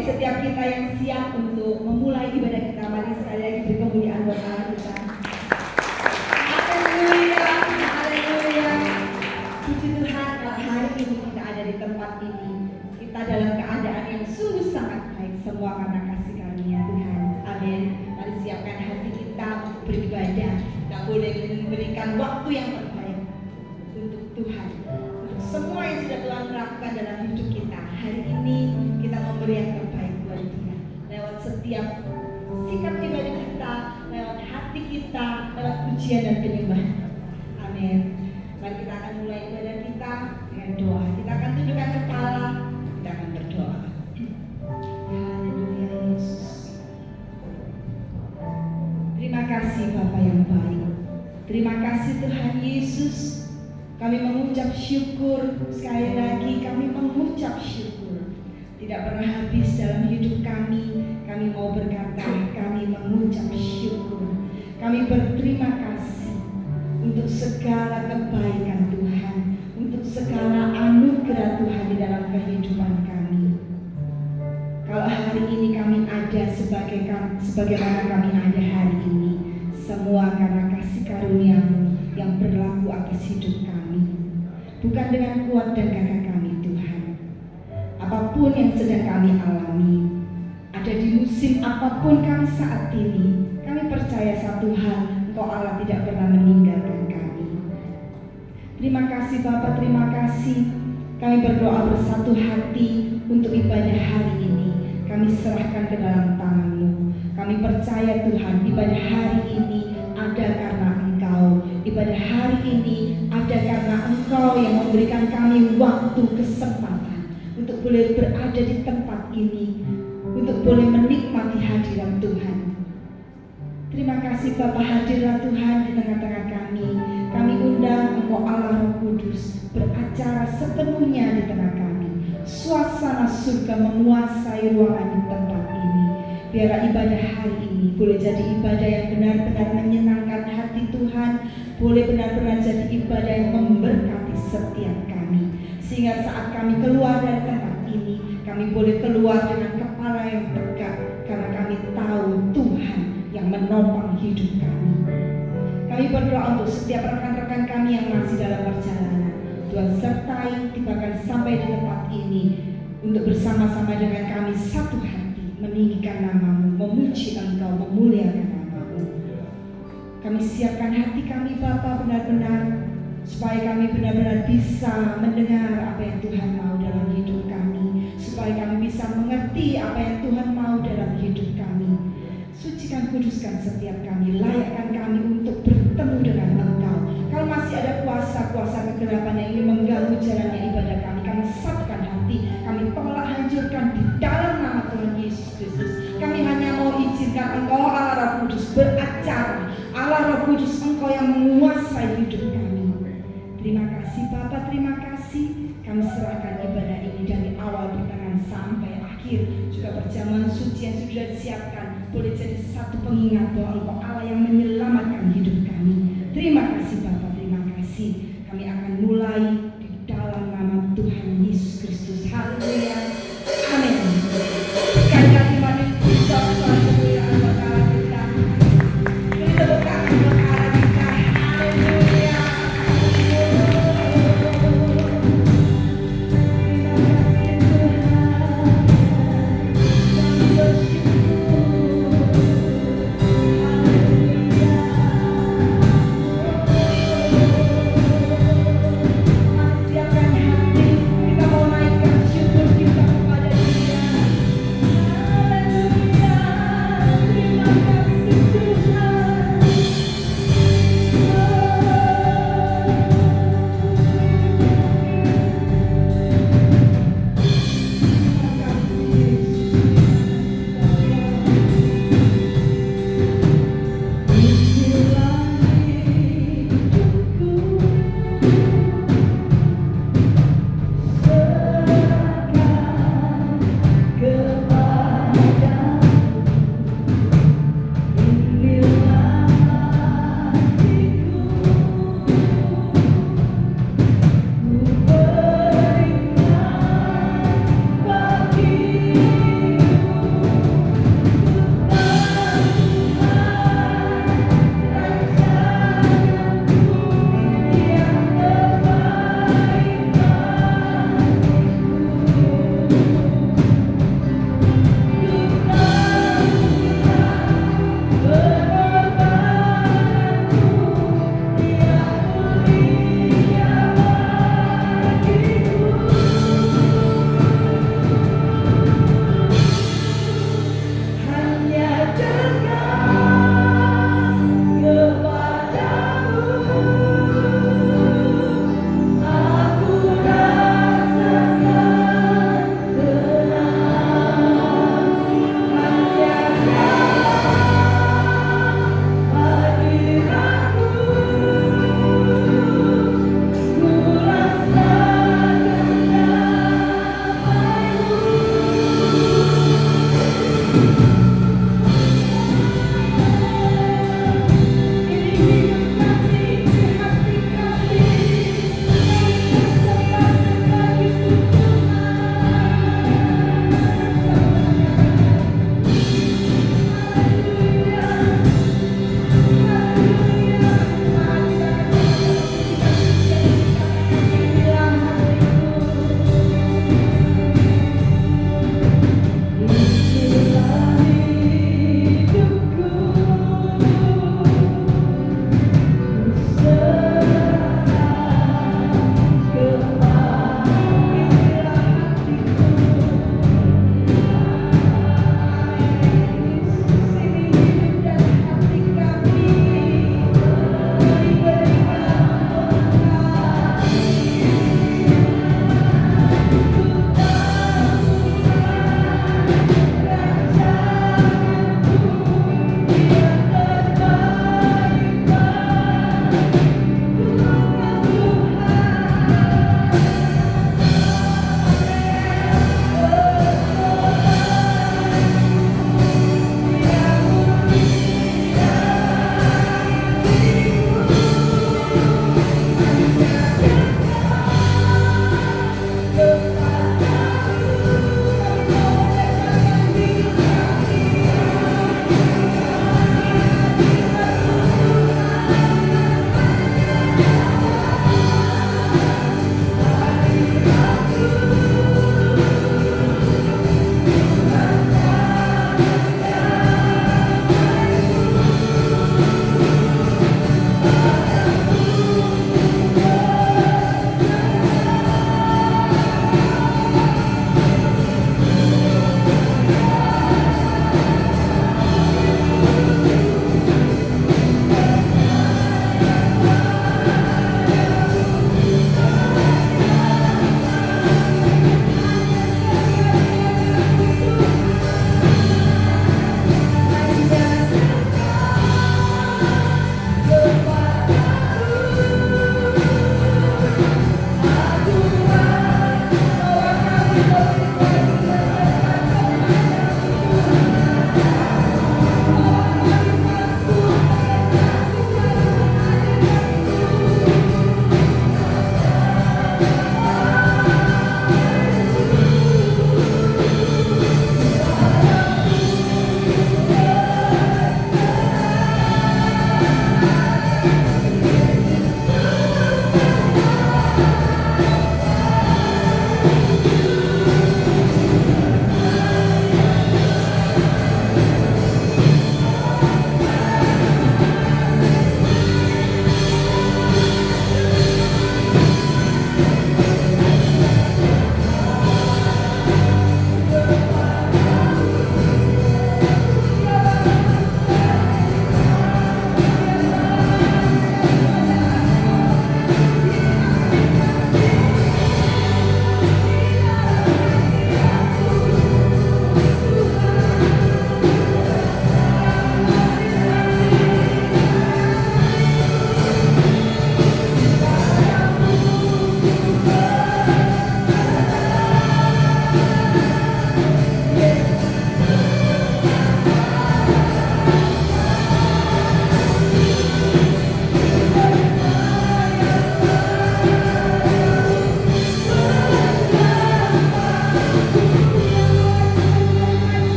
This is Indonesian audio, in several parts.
setiap kita yang siap untuk memulai ibadah kita, mari sekali lagi beri kemuliaan buat Allah kita. Haleluya, haleluya. Puji Tuhan, hari ini kita ada di tempat ini. Kita dalam keadaan yang sungguh sangat baik, semua karena kasih karunia Tuhan. Amin. Mari siapkan hati kita untuk beribadah. Kita boleh memberikan waktu yang terbaik untuk Tuhan, untuk semua yang sudah Tuhan lakukan dalam hidup kita. Hari ini kita memberi yang terbaik buat Dia lewat setiap sikap ibadah kita, lewat hati kita, lewat pujian dan penyembahan. Amin. Mari kita akan mulai ibadah kita dengan doa. Kita akan tundukkan kepala, kita akan berdoa. Haleluya Yesus. Terima kasih Bapa yang baik. Terima kasih Tuhan Yesus. Kami mengucap syukur, sekali lagi kami mengucap syukur. Tidak pernah habis dalam hidup kami. Kami mau berkata, kami mengucap syukur. Kami berterima kasih untuk segala kebaikan Tuhan, untuk segala anugerah Tuhan di dalam kehidupan kami. Kalau hari ini kami ada sebagaimana kami ada hari ini, semua karena kasih karunia-Mu yang berlaku atas hidup kami. Bukan dengan kuat dan gagah kami Tuhan. Apapun yang sedang kami alami, ada di musim apapun kami saat ini, kami percaya satu hal, Engkau Allah tidak pernah meninggalkan kami. Terima kasih Bapa, terima kasih. Kami berdoa bersatu hati untuk ibadah hari ini. Kami serahkan ke dalam tangan-Mu. Kami percaya Tuhan, ibadah hari ini ada karena Engkau. Ibadah hari ini ada karena Engkau yang memberikan kami waktu, kesempatan untuk boleh berada di tempat ini, untuk boleh menikmati hadirat Tuhan. Terima kasih Bapa, hadirlah Tuhan di tengah-tengah kami. Kami undang Engkau Allah Roh Kudus beracara sepenuhnya di tengah kami. Suasana surga menguasai ruangan di tempat ini. Biarlah ibadah hari ini boleh jadi ibadah yang benar-benar menyenangkan hati Tuhan, boleh benar-benar jadi ibadah yang memberkati setiap kami. Sehingga saat kami keluar dari tempat ini, kami boleh keluar dengan kepala yang tegak, karena kami tahu Tuhan yang menopang hidup kami. Kami berdoa untuk setiap rekan-rekan kami yang masih dalam perjalanan. Tuhan sertai, tibakan sampai di tempat ini untuk bersama-sama dengan kami satu hati meninggikan nama-Mu, memuji Engkau, memuliakan nama-Mu. Kami siapkan hati kami Bapa benar-benar supaya kami benar-benar bisa mendengar apa yang Tuhan mau dalam hidup kami, supaya kami bisa mengerti apa yang Tuhan mau dalam hidup kami. Sucikan, kuduskan setiap kami, layakkan kami untuk bertemu dengan Engkau. Kalau masih ada kuasa-kuasa kegelapan yang ingin mengganggu jalannya ibadah kami, kami satukan hati, kami tolak, hancurkan di dalam nama Tuhan Yesus Kristus. Kami hanya mau izinkan Engkau Allah Roh Kudus beracara, Allah Roh Kudus Engkau yang menguasai hidup kami. Terima kasih Bapa, terima kasih. Kami serahkan ibadah ini dari awal, pertengahan sampai akhir. Juga perjamuan suci yang sudah disiapkan boleh jadi satu pengingat bahwa Engkau Allah yang menyelamatkan hidup kami. Terima kasih Bapa, terima kasih. Kami akan mulai di dalam nama Tuhan Yesus Kristus. Haleluya. Amin. Sekali lagi mari kita kemuliaan buat Allah kita. Beri tepuk tangan buat Allah kita. Haleluya. Siapkan hati, kita mau naikkan syukur kita.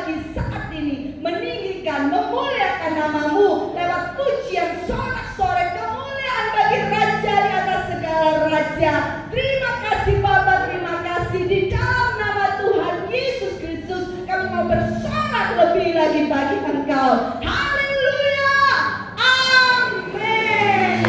lagi saat ini meninggikan, memuliakan namamu lewat pujian, sorak-sorai kemuliaan bagi Raja di atas segala raja. Terima kasih Bapa, terima kasih. Di dalam nama Tuhan Yesus Kristus kami mau bersorak lebih lagi bagi Engkau. Haleluya, amin.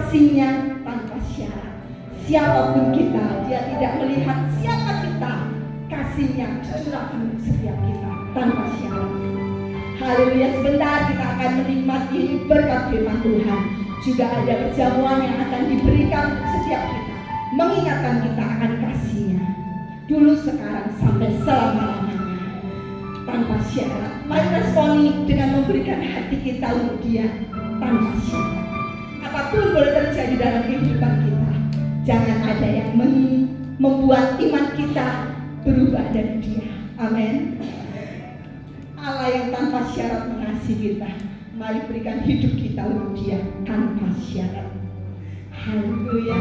kasih-Nya tanpa syarat. Siapapun kita, Dia tidak melihat siapa kita, kasih-Nya curahkan untuk setiap kita tanpa syarat. Haleluya. Sebentar kita akan menikmati berkat firman Tuhan. Juga ada perjamuan yang akan diberikan untuk setiap kita, mengingatkan kita akan kasih-Nya dulu, sekarang, sampai selama-lamanya tanpa syarat. Mari responi dengan memberikan hati kita untuk Dia tanpa syarat. Apapun boleh terjadi dalam kehidupan kita, jangan ada yang membuat iman kita berubah dari Dia. Amin. Allah yang tanpa syarat mengasihi kita, mari berikan hidup kita untuk Dia tanpa syarat. Haleluya.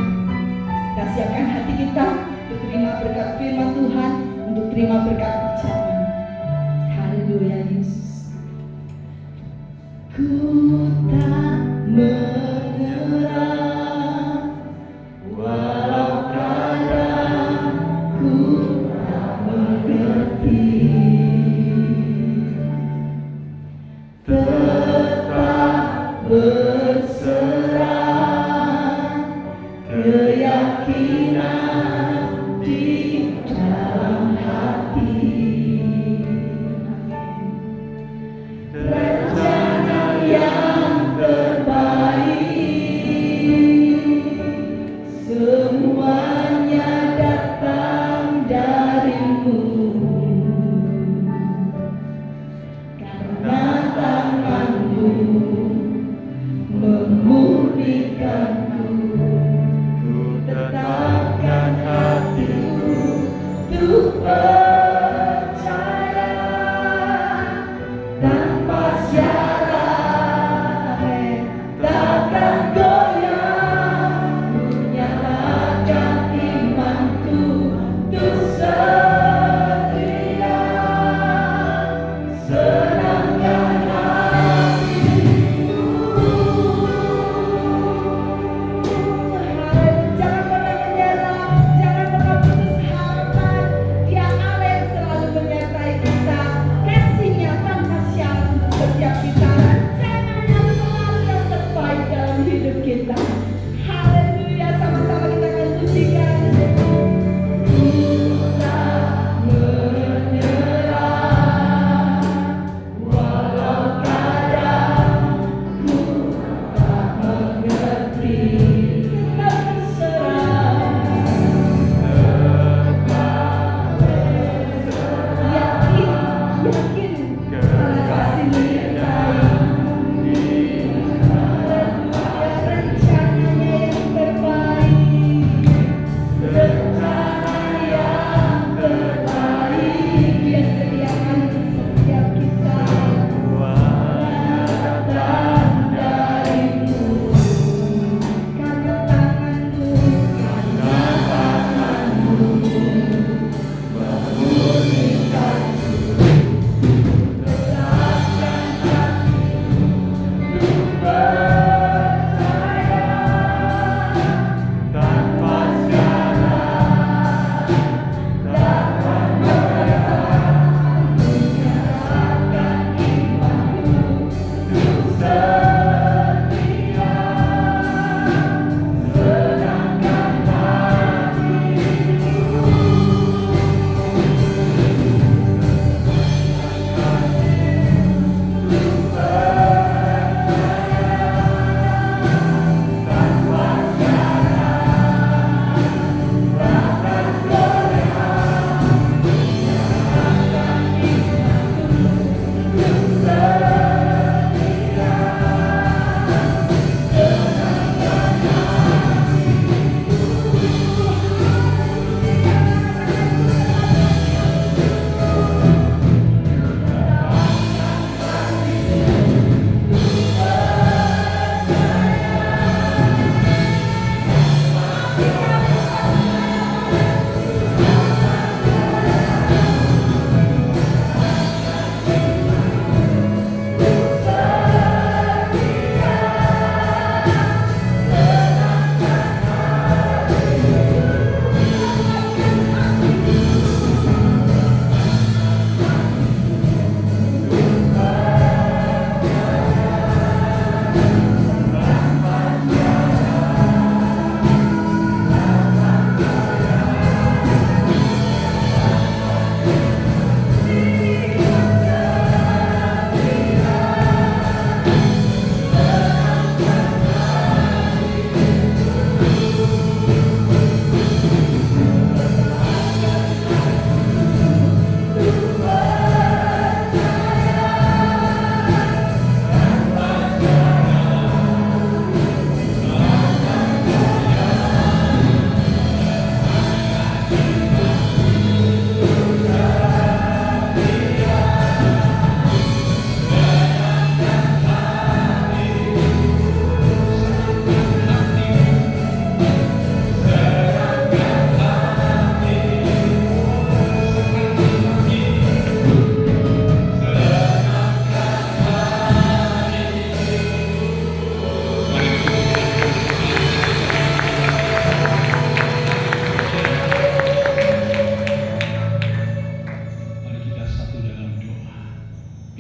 Kita siapkan hati kita untuk terima berkat firman Tuhan, untuk terima berkat perjamuan. Haleluya Yesus. Ku tak menyerah, walau kadang ku tak mengerti, tetap berserah, keyakinan di dalam hati. Rencana yang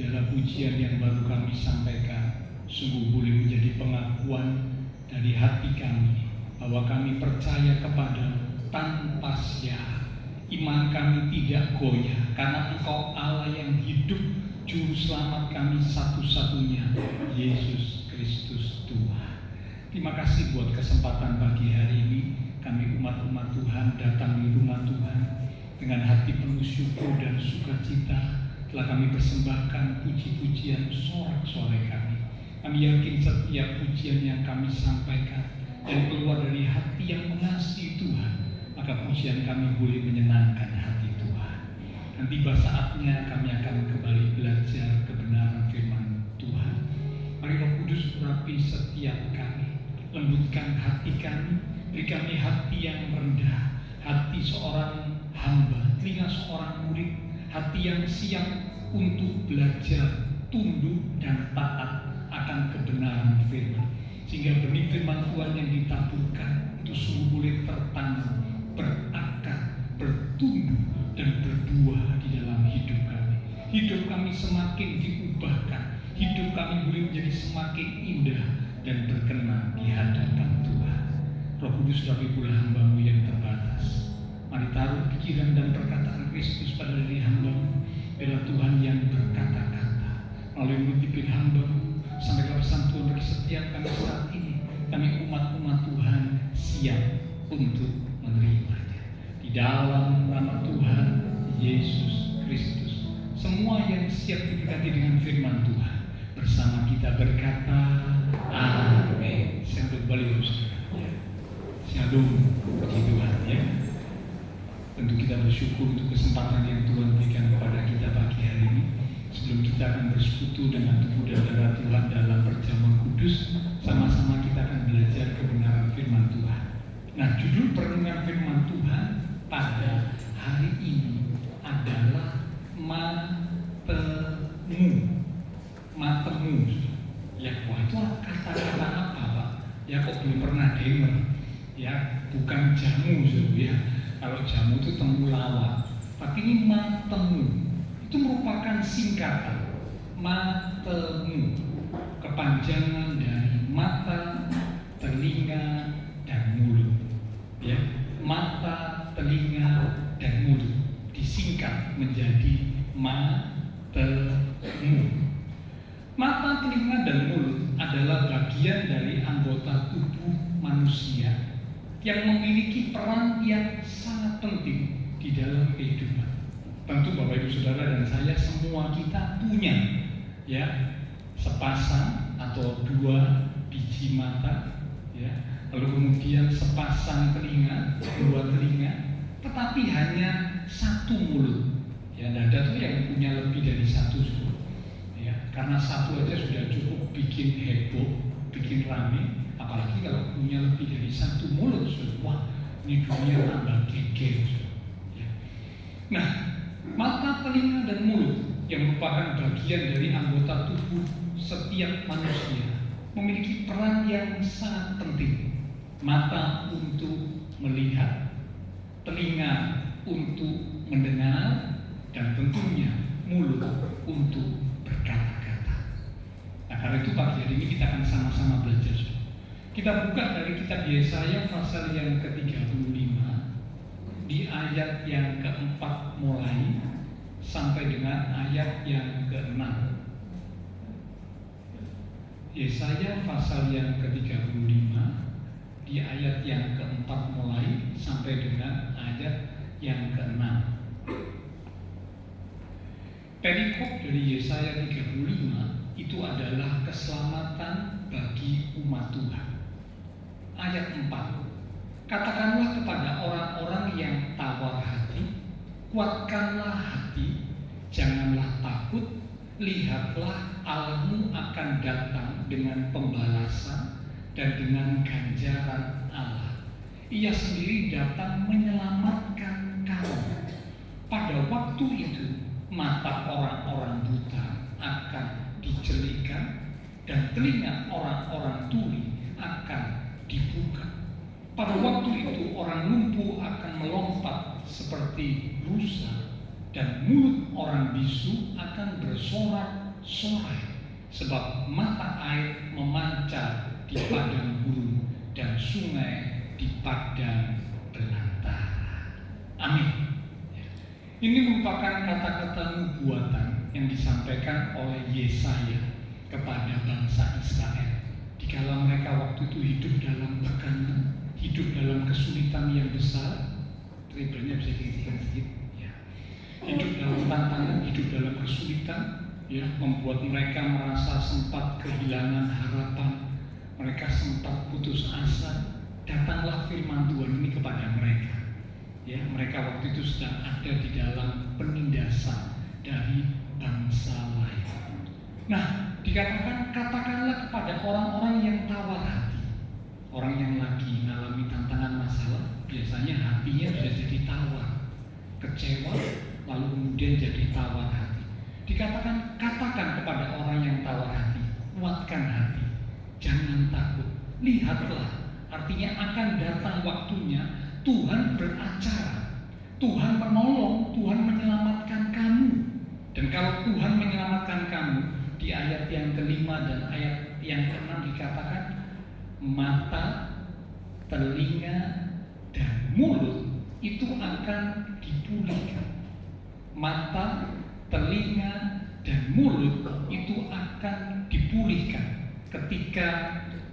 biarlah pujian yang baru kami sampaikan sungguh boleh menjadi pengakuan dari hati kami bahwa kami percaya kepada tanpa syarat. Iman kami tidak goyah karena Engkau Allah yang hidup, Juru Selamat kami satu-satunya, Yesus Kristus Tuhan. Terima kasih buat kesempatan pagi hari ini. Kami umat-umat Tuhan datang di rumah Tuhan dengan hati penuh syukur dan sukacita. Telah kami persembahkan puji-pujian sorak-sorai kami. Kami yakin setiap pujian yang kami sampaikan dan keluar dari hati yang mengasihi Tuhan, maka pujian kami boleh menyenangkan hati Tuhan. Dan tiba saatnya kami akan kembali belajar kebenaran firman Tuhan. Mari Roh Kudus urapi setiap kami, lembutkan hati kami, beri kami hati yang rendah, hati seorang hamba, telinga seorang murid, hati yang siap untuk belajar, tunduk dan taat akan kebenaran firman, sehingga benih firman Tuhan yang ditaburkan itu sungguh boleh tertanam, berakar, bertumbuh dan berbuah di dalam hidup kami. Hidup kami semakin diubahkan, hidup kami boleh menjadi semakin indah dan berkenan di hadapan Tuhan. Roh Kudus, kami pula hamba-Mu yang terbatas. Mari taruh pikiran dan perkataan Kristus pada diri hamba-Mu. Biarlah Tuhan yang berkata-kata melalui mulut bibir hamba-Mu, sampaikan pesan Tuhan bagi setiap kami saat ini. Kami umat-umat Tuhan siap untuk menerimanya. Di dalam nama Tuhan Yesus Kristus, semua yang siap diberkati dengan firman Tuhan bersama kita berkata amin. Shalom kembali saudara. Shalom, puji Tuhan ya. Tentu kita bersyukur untuk kesempatan yang Tuhan berikan kepada kita pagi hari ini. Sebelum kita akan bersekutu dengan tubuh dan darah Tuhan dalam perjamuan kudus, sama-sama kita akan belajar kebenaran firman Tuhan. Nah, judul perenungan firman Tuhan pada hari ini adalah matemu. Ya, wah itu kata-kata apa, Pak? Ya, kok belum pernah dengar? Ya, bukan jamu, ya. Kalau jamu itu temulawak, tapi ini matemu. Itu merupakan singkatan matemu, kepanjangan dari mata, telinga, dan mulut. Ya, mata, telinga, dan mulut disingkat menjadi matemu. Mata, telinga, dan mulut adalah bagian dari anggota tubuh manusia yang memiliki peran yang sangat penting di dalam kehidupan. Tentu Bapak Ibu Saudara dan saya semua kita punya ya sepasang atau 2 biji mata ya, lalu kemudian sepasang telinga, 2 telinga, tetapi hanya 1 mulut. Ya, ada tuh yang punya lebih dari 1 ya, karena 1 aja sudah cukup bikin heboh, bikin rame. Apalagi kalau punya lebih dari 1 mulut, wah ini dunia tambah geger. Ya. Nah, mata, telinga, dan mulut yang merupakan bagian dari anggota tubuh setiap manusia memiliki peran yang sangat penting. Mata untuk melihat, telinga untuk mendengar, dan tentunya mulut untuk berkata-kata. Nah, karena itu pagi hari ini kita akan sama-sama belajar. Kita buka dari kitab Yesaya pasal yang ke-35 di ayat yang ke-4 mulai sampai dengan ayat yang ke-6. Yesaya pasal yang ke-35 di ayat yang ke-4 mulai sampai dengan ayat yang ke-6. Perikop dari Yesaya 35 itu adalah keselamatan bagi umat Tuhan. Ayat 4, katakanlah kepada orang-orang yang tawar hati, kuatkanlah hati, janganlah takut, lihatlah Allahmu akan datang dengan pembalasan dan dengan ganjaran Allah. Ia sendiri datang menyelamatkan kamu. Pada waktu itu mata orang-orang buta akan dijelikan dan telinga orang-orang tuli akan dibuka. Pada waktu itu orang lumpuh akan melompat seperti rusa dan mulut orang bisu akan bersorak sorai, sebab mata air memancar di padang gurun dan sungai di padang belantara. Amin. Ini merupakan kata-kata nubuatan yang disampaikan oleh Yesaya kepada bangsa Israel dikala mereka waktu itu hidup dalam tekanan, hidup dalam kesulitan yang besar. Tribelnya bisa dihentikan sedikit ya. Hidup dalam tantangan, hidup dalam kesulitan ya, membuat mereka merasa sempat kehilangan harapan, mereka sempat putus asa. Datanglah firman Tuhan ini kepada mereka. Ya, mereka waktu itu sedang ada di dalam penindasan dari bangsa lain. Nah, dikatakan katakanlah kepada orang-orang yang tawar hati. Orang yang lagi mengalami tantangan masalah, biasanya hatinya bisa jadi tawar, kecewa, lalu kemudian jadi tawar hati. Dikatakan katakan kepada orang yang tawar hati, kuatkan hati, jangan takut, lihatlah. Artinya akan datang waktunya Tuhan beracara, Tuhan menolong, Tuhan menyelamatkan kamu. Dan kalau Tuhan menyelamatkan kamu, di ayat yang kelima dan ayat yang keenam dikatakan mata, telinga, dan mulut itu akan dipulihkan. Mata, telinga, dan mulut itu akan dipulihkan ketika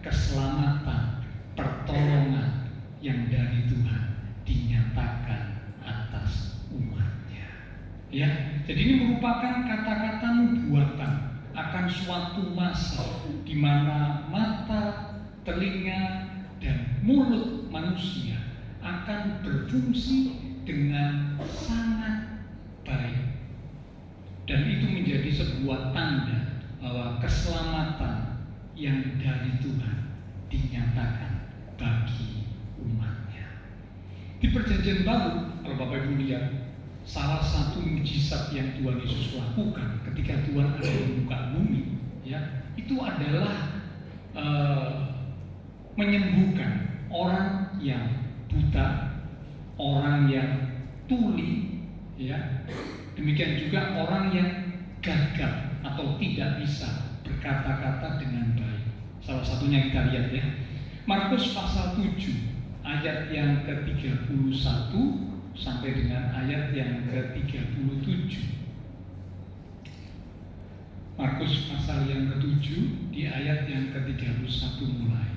keselamatan, pertolongan yang dari Tuhan dinyatakan atas umatnya. Ya, jadi ini merupakan kata-kata nubuatan akan suatu masa di mana mata, telinga, dan mulut manusia akan berfungsi dengan sangat baik. Dan itu menjadi sebuah tanda bahwa keselamatan yang dari Tuhan dinyatakan bagi umatnya. Di Perjanjian Baru, kalau Bapak Ibu lihat, salah satu mujizat yang Tuhan Yesus lakukan ketika Tuhan ada di muka bumi, ya, itu adalah menyembuhkan orang yang buta, orang yang tuli, ya, demikian juga orang yang gagap atau tidak bisa berkata-kata dengan baik. Salah satunya kita lihat ya, Markus pasal 7 ayat yang ke-31 sampai dengan ayat yang ke-37. Markus pasal yang ke-7 di ayat yang ke-31 mulai.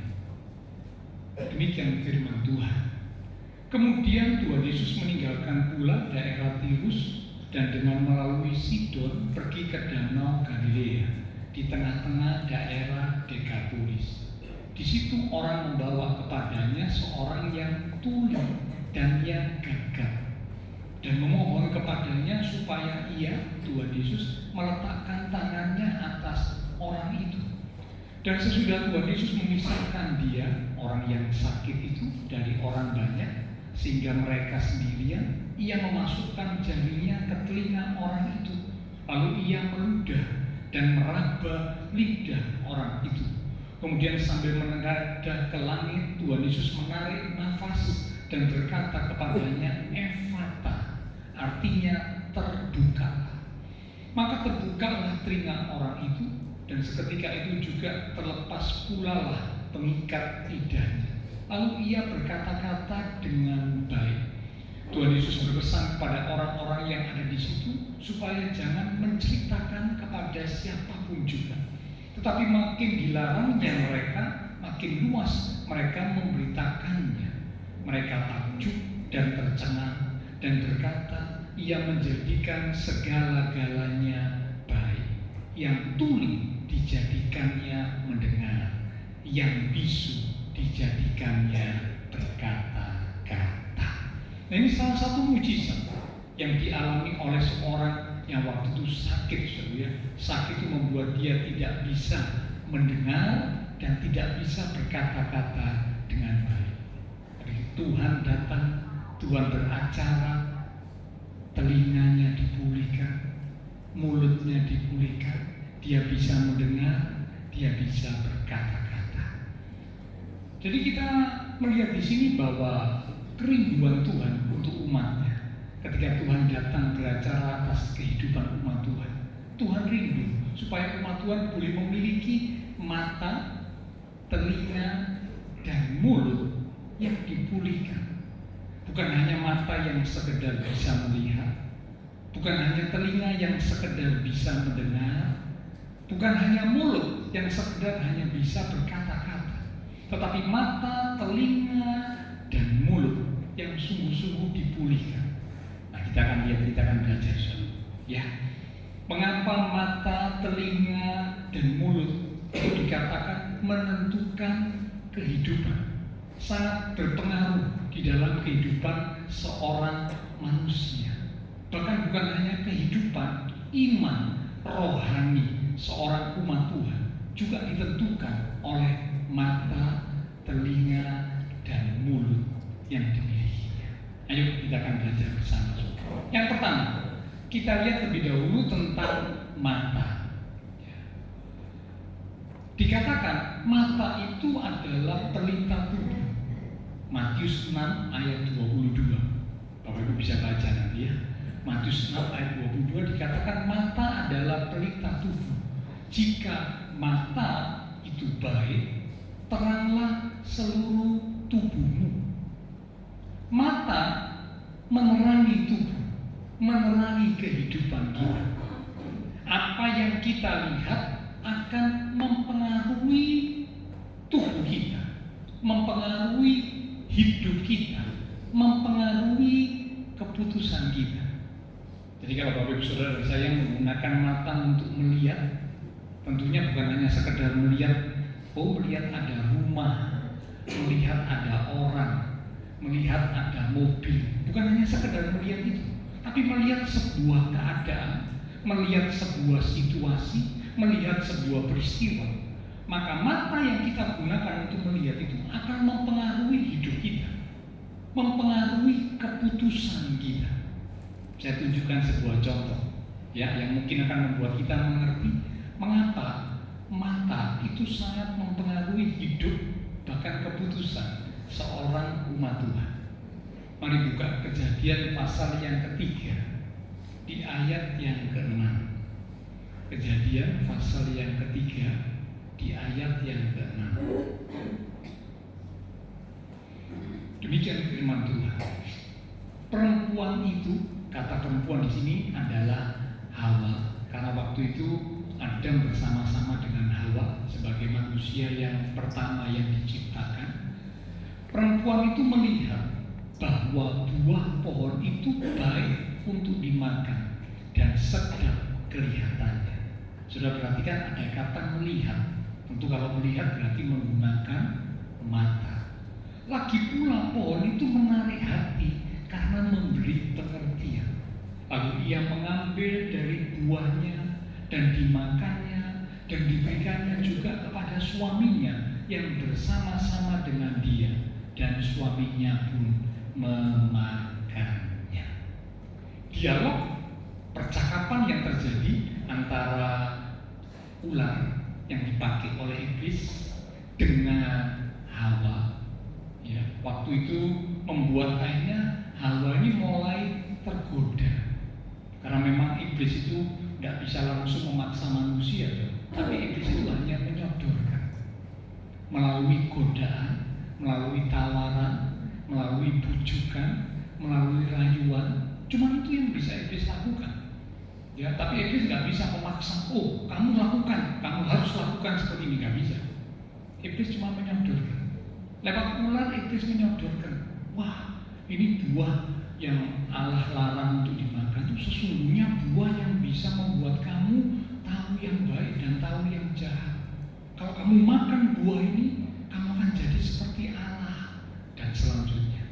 Demikian firman Tuhan. Kemudian Tuhan Yesus meninggalkan pula daerah Tirus dan dengan melalui Sidon pergi ke danau Galilea di tengah-tengah daerah Dekapolis. Di situ orang membawa kepadanya seorang yang tuli dan yang gagap dan memohon kepadanya supaya ia, Tuhan Yesus, meletakkan tangannya atas orang itu. Dan sesudah Tuhan Yesus memisahkan dia, orang yang sakit itu, dari orang banyak, sehingga mereka sendirian, ia memasukkan jarinya ke telinga orang itu, lalu ia meludah dan meraba lidah orang itu. Kemudian sambil menengadah ke langit, Tuhan Yesus menarik nafas dan berkata kepadanya, Efata, artinya terbukalah. Maka terbukalah telinga orang itu, dan seketika itu juga terlepas pula lah pengikat lidahnya. Lalu ia berkata-kata dengan baik. Tuhan Yesus berpesan kepada orang-orang yang ada di situ supaya jangan menceritakan kepada siapapun juga. Tetapi makin dilarangnya mereka, makin luas mereka memberitakannya. Mereka takjub dan tercengang dan berkata, ia menjadikan segala-galanya baik. Yang tuli dijadikannya mendengar, yang bisu dijadikannya berkata-kata. Nah, ini salah satu mujizat yang dialami oleh seorang yang waktu itu sakit, ya. Sakit itu membuat dia tidak bisa mendengar dan tidak bisa berkata-kata dengan baik. Jadi Tuhan datang, Tuhan beracara, telinganya dipulihkan, mulutnya dipulihkan, dia bisa mendengar, dia bisa berkata-kata. Jadi kita melihat di sini bahwa kerinduan Tuhan untuk umatnya ketika Tuhan datang beracara atas kehidupan umat Tuhan, Tuhan rindu supaya umat Tuhan boleh memiliki mata, telinga, dan mulut yang dipulihkan. Bukan hanya mata yang sekedar bisa melihat, bukan hanya telinga yang sekedar bisa mendengar, bukan hanya mulut yang sekedar hanya bisa berkata-kata, tetapi mata, telinga, dan mulut yang sungguh-sungguh dipulihkan. Nah, kita akan lihat, kita akan belajar, ya. Mengapa mata, telinga, dan mulut itu dikatakan menentukan kehidupan, sangat berpengaruh di dalam kehidupan seorang manusia. Bahkan bukan hanya kehidupan, iman, rohani seorang umat Tuhan juga ditentukan oleh mata, telinga, dan mulut yang dimilikinya. Ayo kita akan belajar bersama. Yang pertama, kita lihat lebih dahulu tentang mata. Dikatakan mata itu adalah pelita tubuh. Matius 6 ayat 22. Bapak Ibu bisa baca nanti ya. Matius 6 ayat 22 dikatakan mata adalah pelita tubuh. Jika mata itu baik, teranglah seluruh tubuhmu. Mata menerangi tubuh, menerangi kehidupan kita. Apa yang kita lihat akan mempengaruhi tubuh kita, mempengaruhi hidup kita, mempengaruhi keputusan kita. Jadi kalau Bapak Ibu Saudara saya menggunakan mata untuk melihat, tentunya bukan hanya sekedar melihat, melihat ada rumah, melihat ada orang, melihat ada mobil. Bukan hanya sekedar melihat itu, tapi melihat sebuah keadaan, melihat sebuah situasi, melihat sebuah peristiwa. Maka mata yang kita gunakan untuk melihat itu akan mempengaruhi hidup kita, mempengaruhi keputusan kita. Saya tunjukkan sebuah contoh ya, yang mungkin akan membuat kita mengerti mengapa mata itu sangat mempengaruhi hidup bahkan keputusan seorang umat Tuhan. Mari buka Kejadian pasal yang ketiga di ayat yang ke-6. Kejadian pasal yang ketiga di ayat yang ke-6. Demikian firman Tuhan. Perempuan itu, kata perempuan di sini adalah Hawa, karena waktu itu Adam bersama-sama dengan Hawa sebagai manusia yang pertama yang diciptakan. Perempuan itu melihat bahwa buah pohon itu baik untuk dimakan dan sedap kelihatannya. Sudah perhatikan ada kata melihat. Tentu kalau melihat berarti menggunakan mata. Lagi pula pohon itu menarik hati karena memberi pengertian. Lalu ia mengambil dari buahnya dan dimakannya dan diberikannya juga kepada suaminya yang bersama-sama dengan dia, dan suaminya pun memakannya. Dialog percakapan yang terjadi antara ular yang dipakai oleh iblis dengan Hawa, ya, waktu itu membuat akhirnya Hawa ini mulai tergoda, karena memang iblis itu tidak bisa langsung memaksa manusia, tapi iblis itu hanya menyodorkan melalui godaan, melalui tawaran, melalui bujukan, melalui rayuan. Cuma itu yang bisa iblis lakukan. Ya, tapi iblis nggak bisa memaksa. Oh, kamu lakukan, kamu harus lakukan seperti ini, nggak bisa. Iblis cuma menyodorkan. Lewat ular iblis menyodorkan. Wah, ini buah yang Allah larang untuk dimakan itu sesungguhnya buah yang bisa membuat kamu tahu yang baik dan tahu yang jahat. Kalau kamu makan buah ini, kamu akan jadi seperti Allah dan selanjutnya.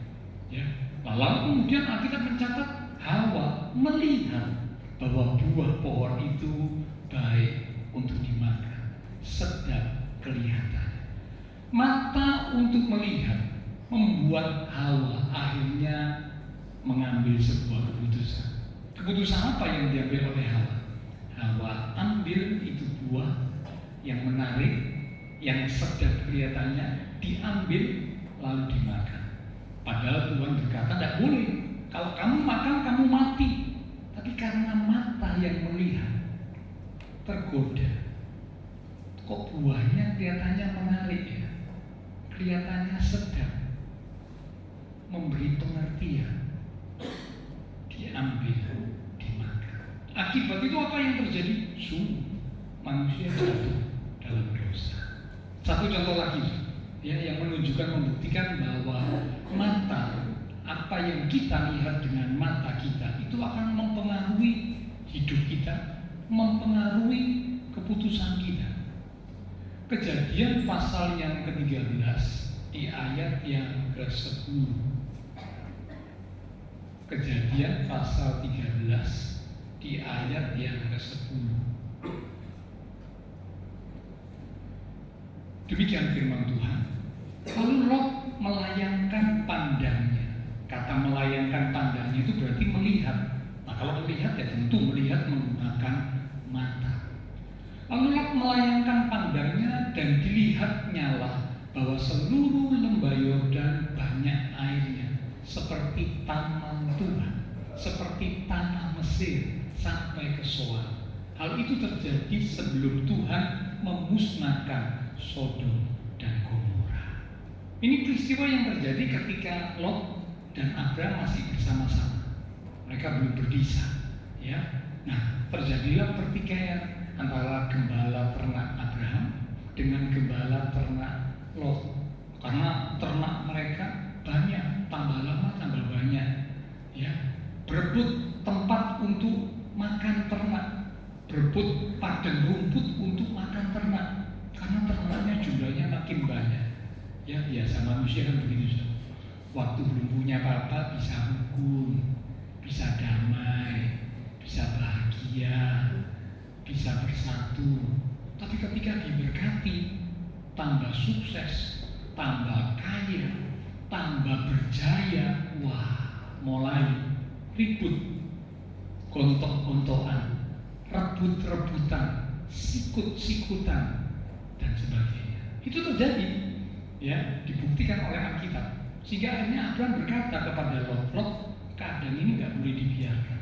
Ya. Lalu kemudian Alkitab mencatat Hawa melihat bahwa buah pohon itu baik untuk dimakan, sedap kelihatan. Mata untuk melihat membuat Hawa akhirnya mengambil sebuah keputusan. Keputusan apa yang diambil oleh Hawa? Hawa ambil itu buah yang menarik, yang sedap kelihatannya, diambil lalu dimakan. Padahal Tuhan berkata tidak boleh. Kalau kamu makan kamu mati. Tapi karena mata yang melihat, tergoda. Kok buahnya kelihatannya menarik ya, kelihatannya sedap, memberi pengertian, diambil, dimakan. Akibat itu apa yang terjadi? Manusia jatuh dalam dosa. Satu contoh lagi ya, yang menunjukkan, membuktikan bahwa mata, apa yang kita lihat dengan mata kita itu akan mempengaruhi hidup kita, mempengaruhi keputusan kita. Kejadian pasal yang ke-13 di ayat yang ke-10. Kejadian pasal 13 di ayat yang ke-10. Demikian firman Tuhan. Lalu Lot melayangkan pandangnya. Kata melayangkan pandangnya itu berarti melihat. Nah, kalau melihat ya tentu melihat menggunakan mata. Lalu Lot melayangkan pandangnya dan dilihatnya lah bahwa seluruh lembah Yordan banyak airnya, seperti taman Tuhan, seperti tanah Mesir sampai ke Soar. Hal itu terjadi sebelum Tuhan memusnahkan Sodom dan Gomora. Ini peristiwa yang terjadi ketika Lot dan Abraham masih bersama-sama. Mereka belum berpisah, ya. Nah, terjadilah pertikaian antara gembala ternak Abraham dengan gembala ternak Lot. Karena ternak mereka banyak, tambah lama tambah banyak, ya. Berebut tempat untuk makan ternak, berebut padang rumput untuk makan ternak. Karena ternaknya jumlahnya makin banyak. Ya, biasa manusia kan begitu. Waktu belum punya apa-apa bisa hukum, bisa damai, bisa bahagia, bisa bersatu. Tapi ketika diberkati, tambah sukses, tambah kaya, tambah berjaya, wah, mulai ribut, gontok-gontokan, rebut-rebutan, sikut-sikutan, dan sebagainya. Itu terjadi, ya, dibuktikan oleh Alkitab. Sehingga akhirnya Abraham berkata kepada Lot, keadaan ini nggak boleh dibiarkan.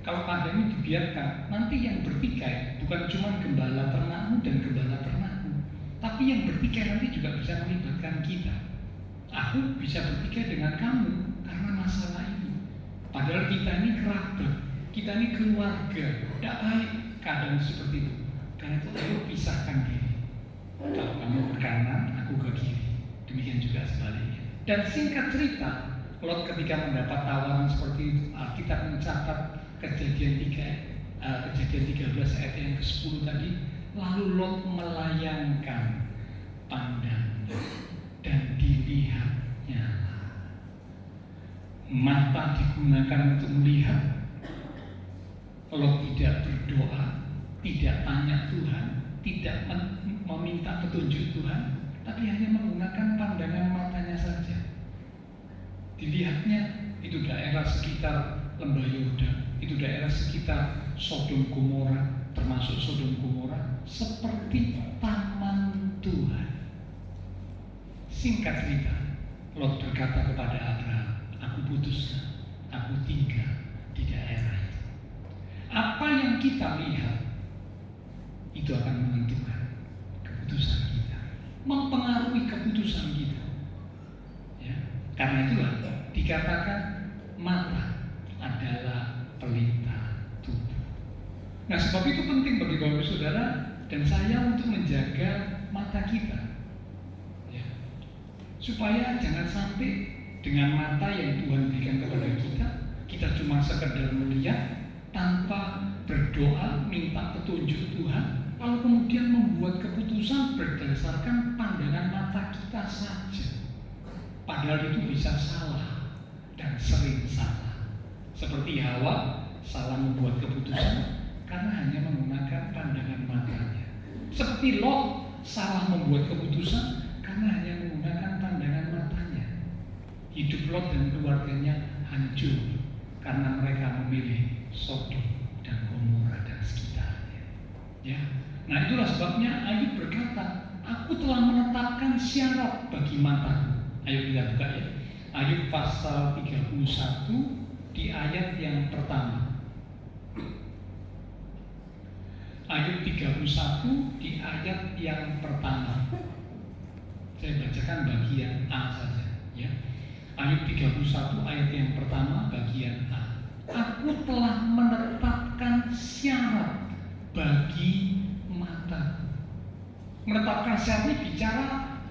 Kalau keadaan ini dibiarkan, nanti yang bertikai bukan cuma gembala ternakmu dan gembala ternakmu, tapi yang bertikai nanti juga bisa melibatkan kita. Aku bisa bertikai dengan kamu karena masalah ini. Padahal kita ini kerabat, kita ini keluarga. Tidak baik keadaan seperti itu. Karena itu ayo pisahkan diri. Kalau kamu ke kanan, aku ke kiri. Demikian juga sebaliknya. Dan singkat cerita, Lot ketika mendapat tawaran seperti itu, Alkitab mencatat kejadian 13 ayat yang ke-10 tadi. Lalu Lot melayangkan pandangnya dan dilihatnya. Mata digunakan untuk melihat. Lot tidak berdoa, tidak tanya Tuhan, tidak meminta petunjuk Tuhan, tapi hanya menggunakan pandangan matanya saja. Dilihatnya itu daerah sekitar lembah Yordan, itu daerah sekitar Sodom Gomora, termasuk Sodom Gomora, seperti taman Tuhan. Singkat cerita, Lot berkata kepada Abraham, aku putuskan, aku tinggal di daerah itu. Apa yang kita lihat itu akan menentukan keputusan kita, mempengaruhi keputusan kita. Ya, karena itulah dikatakan mata adalah pelita tubuh. Nah, sebab itu penting bagi Bapak Saudara dan saya untuk menjaga mata kita, ya, supaya jangan sampai dengan mata yang Tuhan berikan kepada kita cuma sekedar melihat tanpa berdoa minta petunjuk Tuhan, lalu kemudian membuat keputusan berdasarkan pandangan mata kita saja. Padahal itu bisa salah dan sering salah. Seperti Hawa salah membuat keputusan karena hanya menggunakan pandangan matanya. Seperti Lot salah membuat keputusan karena hanya menggunakan pandangan matanya. Hidup Lot dan keluarganya hancur karena mereka memilih Sodom dan Gomora dan sekitarnya. Ya, nah itulah sebabnya Ayub berkata, aku telah menetapkan syarat bagi mataku. Ayo kita buka ya. Ayub pasal 31 di ayat yang pertama. Ayub 31 di ayat yang pertama. Saya bacakan bagian A saja ya. Ayub 31 ayat yang pertama bagian A. Aku telah menetapkan syarat bagi mata. Menetapkan syarat ini bicara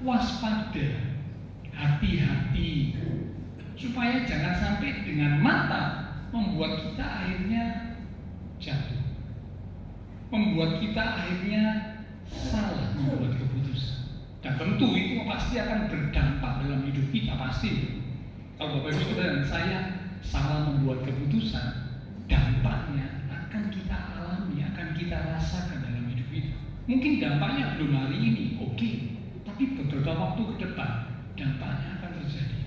waspada, hati-hati, supaya jangan sampai dengan mata membuat kita akhirnya jatuh, membuat kita akhirnya salah membuat keputusan. Dan tentu itu pasti akan berdampak dalam hidup kita, pasti. Kalau Bapak Ibu Saudara dan saya salah membuat keputusan, dampaknya akan kita alami, akan kita rasakan dalam hidup kita. Mungkin dampaknya belum hari ini, oke, tapi beberapa waktu ke depan dampaknya akan terjadi.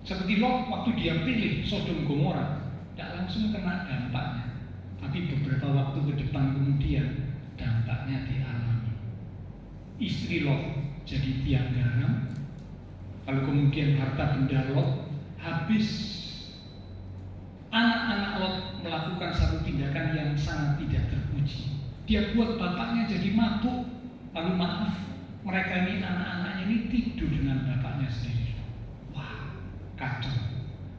Seperti Lot waktu dia pilih Sodom Gomora, tidak langsung kena dampaknya, tapi beberapa waktu ke depan kemudian dampaknya dialami. Istri Lot jadi tiang garam, lalu kemudian harta benda Lot habis. Anak-anak Lot melakukan satu tindakan yang sangat tidak terpuji. Dia buat bapaknya jadi mabuk, lalu maaf, mereka ini anak-anaknya ini tidur dengan bapaknya sendiri. Wah, kacau,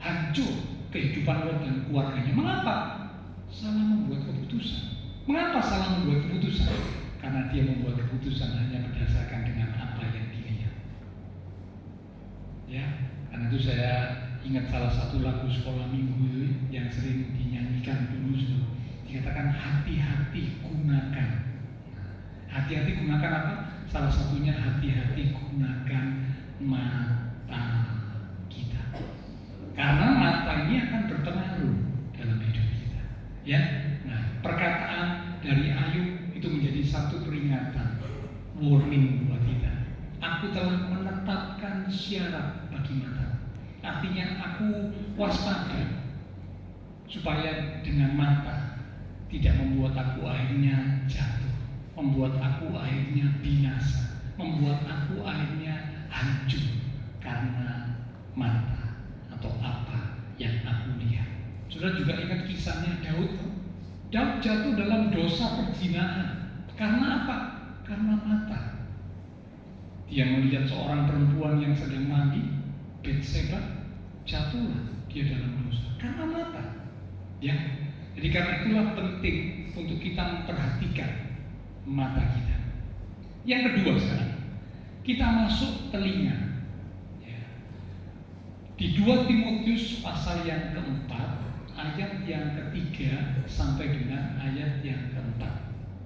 hancur kehidupan Lot dan keluarganya. Mengapa? Salah membuat keputusan. Mengapa salah membuat keputusan? Karena dia membuat keputusan hanya berdasarkan dengan apa yang dilihat. Ya, karena itu saya ingat salah satu lagu sekolah minggu yang sering dinyanyikan dulu. Dikatakan hati-hati gunakan. Hati-hati gunakan apa? Salah satunya hati-hati gunakan mata kita. Karena mata ini akan berpengaruh dalam hidup kita. Ya, nah perkataan dari Ayub itu menjadi satu peringatan, warning buat kita. Aku telah menetapkan syarat bagi mata. Artinya aku waspada supaya dengan mata tidak membuat aku akhirnya jatuh, membuat aku akhirnya binasa, membuat aku akhirnya hancur karena mata atau apa yang aku lihat. Saudara juga ingat kisahnya Daud. Daud jatuh dalam dosa perzinahan. Karena apa? Karena mata. Dia melihat seorang perempuan yang sedang mandi, Batseba, jatuhlah dia dalam dosa karena mata. Ya, jadi karena itulah penting untuk kita memperhatikan mata kita. Yang kedua sekarang, kita masuk telinga. Ya. Di 2 Timotius pasal yang keempat, ayat yang ketiga sampai dengan ayat yang keempat.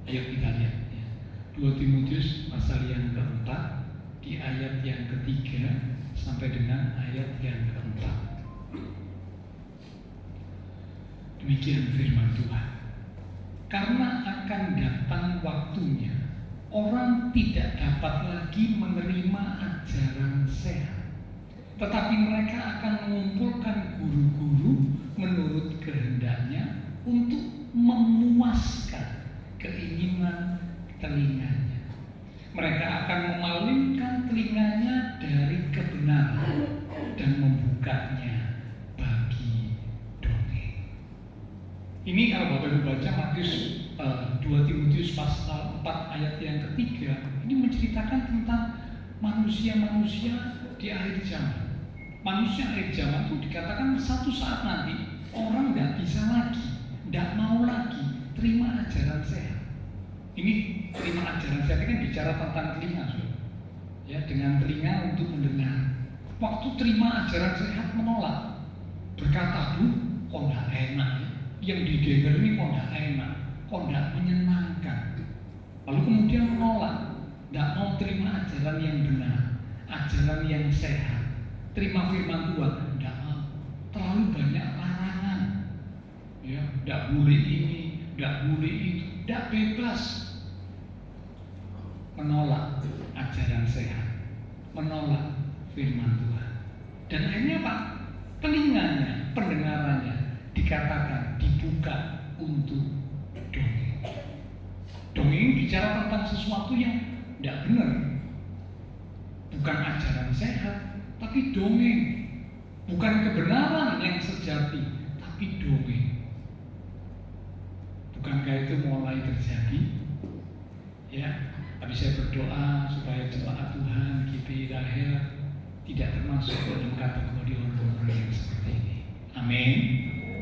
Ayo kita lihat. Ya. 2 Timotius pasal yang keempat, di ayat yang ketiga sampai dengan ayat yang keempat. Demikian firman Tuhan. Karena akan datang waktunya, orang tidak dapat lagi menerima ajaran sehat, tetapi mereka akan mengumpulkan guru-guru menurut kehendaknya untuk memuaskan keinginan telinganya. Mereka akan memalingkan telinganya dari kebenaran dan membukanya bagi dongeng. Ini kalau Bapak Ibu baca Matius 2 Timotius pasal 4 ayat yang ketiga, ini menceritakan tentang manusia-manusia di akhir zaman. Manusia akhir zaman itu dikatakan satu saat nanti orang nggak bisa lagi, nggak mau lagi terima ajaran sehat. Ini terima ajaran sehat kan bicara tentang telinga, ya, dengan telinga untuk mendengar. Waktu terima ajaran sehat menolak, berkata, kok nggak enak, yang didengar ini kok nggak enak, kok nggak menyenangkan. Lalu kemudian menolak, nggak mau terima ajaran yang benar, ajaran yang sehat, terima firman Tuhan, nggak mau. Terlalu banyak larangan, ya, nggak boleh ini, nggak boleh itu, nggak bebas. Menolak ajaran sehat, menolak firman Tuhan. Dan akhirnya Pak, telinganya, pendengarannya dikatakan dibuka untuk dongeng. Dongeng bicara tentang sesuatu yang tidak benar, bukan ajaran sehat, tapi dongeng. Bukan kebenaran yang sejati, tapi dongeng. Bukankah itu mulai terjadi ya. Tapi saya berdoa supaya jemaat Tuhan GP Rahel tidak termasuk dalam kategori orang-orang yang seperti ini. Amin.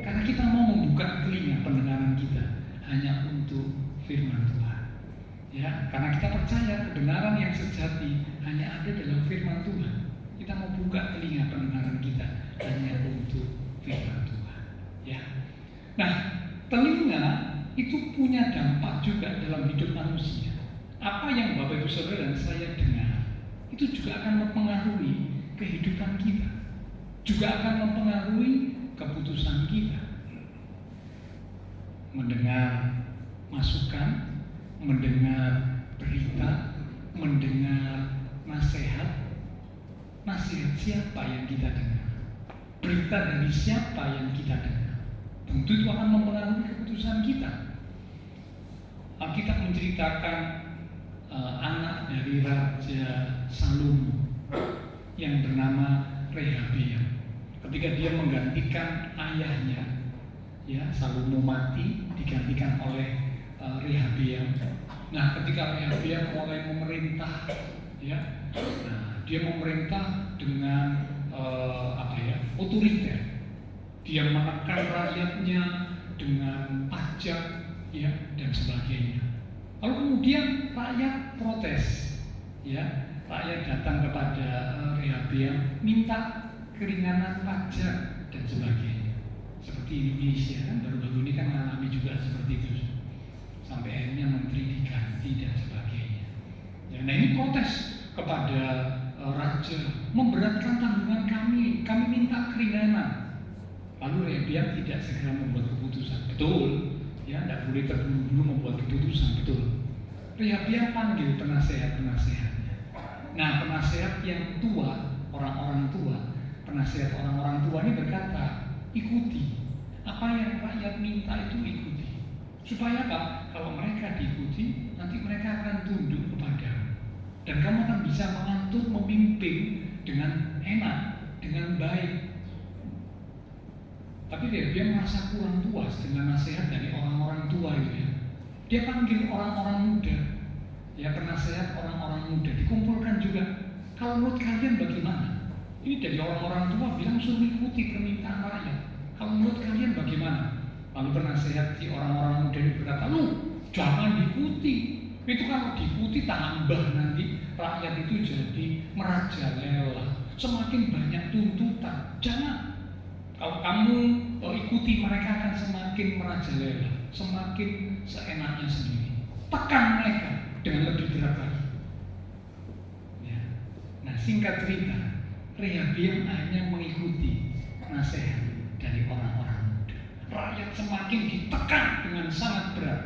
Karena kita mau membuka telinga pendengaran kita hanya untuk firman Tuhan. Ya, karena kita percaya kebenaran yang sejati hanya ada dalam firman Tuhan. Kita mau buka telinga pendengaran kita hanya untuk firman Tuhan. Ya. Nah, telinga itu punya dampak juga dalam hidup manusia. Apa yang Bapak Ibu Saudara dan saya dengar itu juga akan mempengaruhi kehidupan kita, juga akan mempengaruhi keputusan kita. Mendengar masukan, mendengar berita, mendengar nasihat siapa yang kita dengar, berita dari siapa yang kita dengar, tentu itu akan mempengaruhi keputusan kita. Alkitab menceritakan anak dari Raja Salomo yang bernama Rehabeam. Ketika dia menggantikan ayahnya, ya, Salomo mati digantikan oleh Rehabeam. Nah, ketika Rehabeam mulai memerintah, ya, nah, dia memerintah dengan otoriter. Dia menekan rakyatnya dengan pajak, ya, dan sebagainya. Lalu kemudian rakyat protes, ya, rakyat datang kepada Rehabeam minta keringanan pajak dan sebagainya. Seperti Indonesia kan baru-baru ini kan mengalami juga seperti itu, sampai akhirnya menteri diganti dan sebagainya. Ya, nah ini protes kepada raja, memberatkan tanggungan kami minta keringanan. Lalu Rehabeam tidak segera membuat keputusan. Betul. Ya, tidak boleh terburu-buru membuat keputusan, betul. Rehabeam panggil penasehat-penasehatnya. Nah, penasehat yang tua, orang-orang tua, penasehat orang-orang tua ini berkata, ikuti apa yang rakyat minta, itu ikuti. Supaya apa? Kalau mereka diikuti, nanti mereka akan tunduk kepadamu, dan kamu akan bisa mengatur, memimpin dengan enak, dengan baik. Tapi dia merasa kurang puas dengan nasihat dari orang-orang tua itu, ya. Dia panggil orang-orang muda, ya, penasehat orang-orang muda, dikumpulkan juga. Kalau menurut kalian bagaimana? Ini dari orang-orang tua bilang suruh ikuti permintaan rakyat. Kalau menurut kalian bagaimana? Lalu penasehat si orang-orang muda ini berkata, lu jangan diikuti. Itu kalau diikuti tambah nanti rakyat itu jadi merajalela, semakin banyak tuntutan. Jangan. Kalau kamu ikuti, mereka akan semakin merajalela, semakin seenaknya sendiri. Tekan mereka dengan lebih berat lagi. Ya. Nah, singkat cerita, Rehabeam hanya mengikuti nasihat dari orang-orang muda. Rakyat semakin ditekan dengan sangat berat,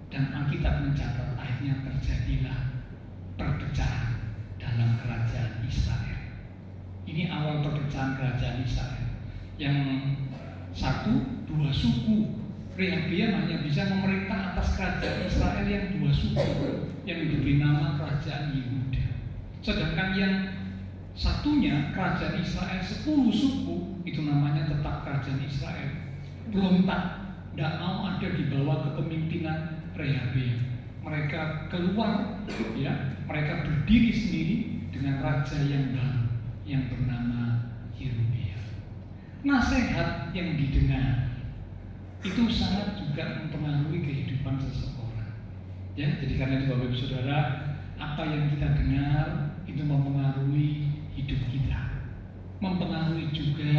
dan Alkitab mencatat akhirnya terjadilah perpecahan dalam kerajaan Israel. Ini awal perpecahan kerajaan Israel. Yang satu, dua suku. Rehabeam hanya bisa memerintah atas kerajaan Israel yang dua suku, yang diberi nama kerajaan Yehuda. Sedangkan yang satunya, kerajaan Israel 10 suku, itu namanya tetap kerajaan Israel. Tidak mau ada di bawah kepemimpinan Rehabeam. Mereka keluar, ya, mereka berdiri sendiri dengan raja yang baru yang bernama Yerobeam. Nasihat yang didengar itu sangat juga mempengaruhi kehidupan seseorang. Ya, jadi karena itu Bapak Ibu Saudara, apa yang kita dengar itu mempengaruhi hidup kita, mempengaruhi juga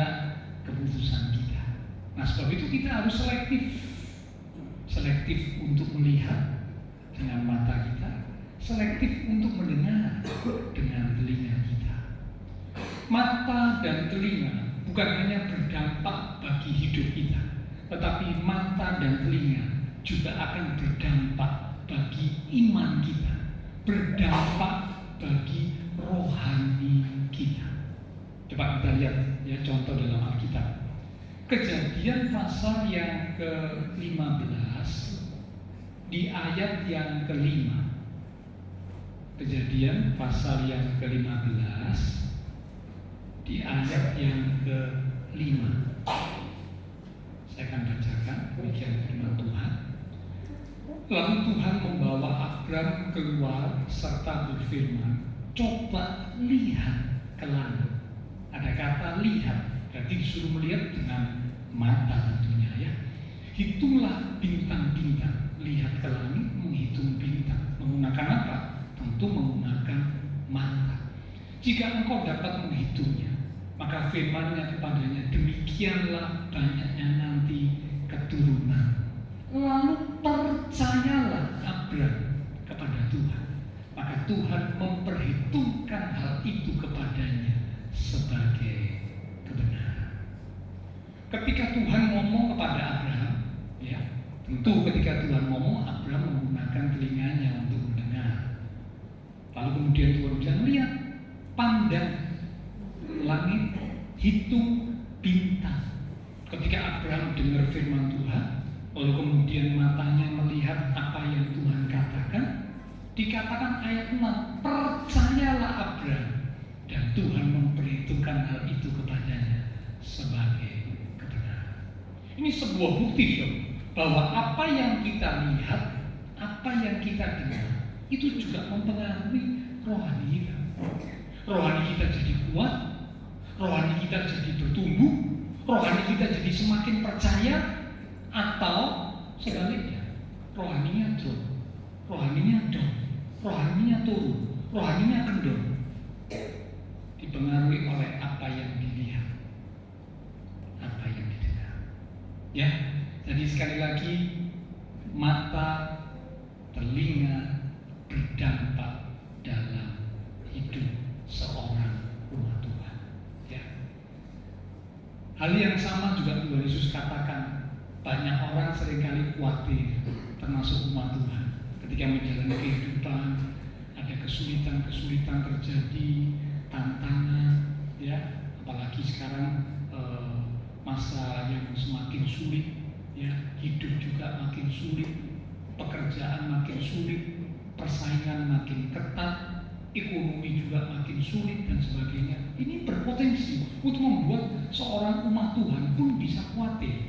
keputusan kita. Nah, sebab itu kita harus selektif untuk melihat dengan mata kita, selektif untuk mendengar dengan telinga kita. Mata dan telinga bukan hanya berdampak bagi hidup kita, tetapi mata dan telinga juga akan berdampak bagi iman kita, berdampak bagi rohani kita. Coba kita lihat, ya, contoh dalam Alkitab. Kejadian pasal yang ke-15 di ayat yang ke-5. Kejadian pasal yang ke-15 di ayat yang ke-5. Saya akan bacakan demikian firman Tuhan. Lalu Tuhan membawa Abram keluar serta berfirman, coba lihat ke langit. Ada kata lihat, berarti disuruh melihat dengan mata tentunya ya. Hitunglah bintang-bintang, lihat ke langit, menghitung bintang. Menggunakan apa? Tentu menggunakan mata. Jika engkau dapat menghitungnya, maka firman-Nya kepadanya, demikianlah banyaknya nanti keturunan. Lalu percayalah Abram kepada Tuhan, maka Tuhan memperhitungkan hal itu kepadanya sebagai kebenaran. Ketika Tuhan ngomong kepada Abraham, ya, tentu ketika Tuhan ngomong, Abraham menggunakan telinganya untuk mendengar. Lalu kemudian Tuhan bilang, lihat, pandang langit, hitung bintang. Ketika Abraham dengar firman Tuhan, lalu kemudian matanya melihat apa yang Tuhan katakan, dikatakan ayat 6, percayalah Abraham, dan Tuhan memperhitungkan hal itu kepadanya sebagai kebenaran. Ini sebuah bukti bahwa apa yang kita lihat, apa yang kita dengar, itu juga mempengaruhi rohani kita. Rohani kita jadi kuat, rohani kita jadi bertumbuh, rohani kita jadi semakin percaya, atau sebaliknya, rohaninya drop, rohaninya down, rohaninya turun, rohaninya kendor. Dipengaruhi oleh apa yang dilihat, apa yang didengar. Ya, jadi sekali lagi, mata, telinga berdampak dalam hidup seorang umat Tuhan. Ya. Hal yang sama juga Tuhan Yesus katakan, banyak orang seringkali khawatir, termasuk umat Tuhan, ketika menjalani kehidupan, ada kesulitan-kesulitan terjadi, tantangan, ya, apalagi sekarang masa yang semakin sulit, ya, hidup juga makin sulit, pekerjaan makin sulit, persaingan makin ketat, ekonomi juga makin sulit dan sebagainya. Ini berpotensi untuk membuat seorang umat Tuhan pun bisa khawatir.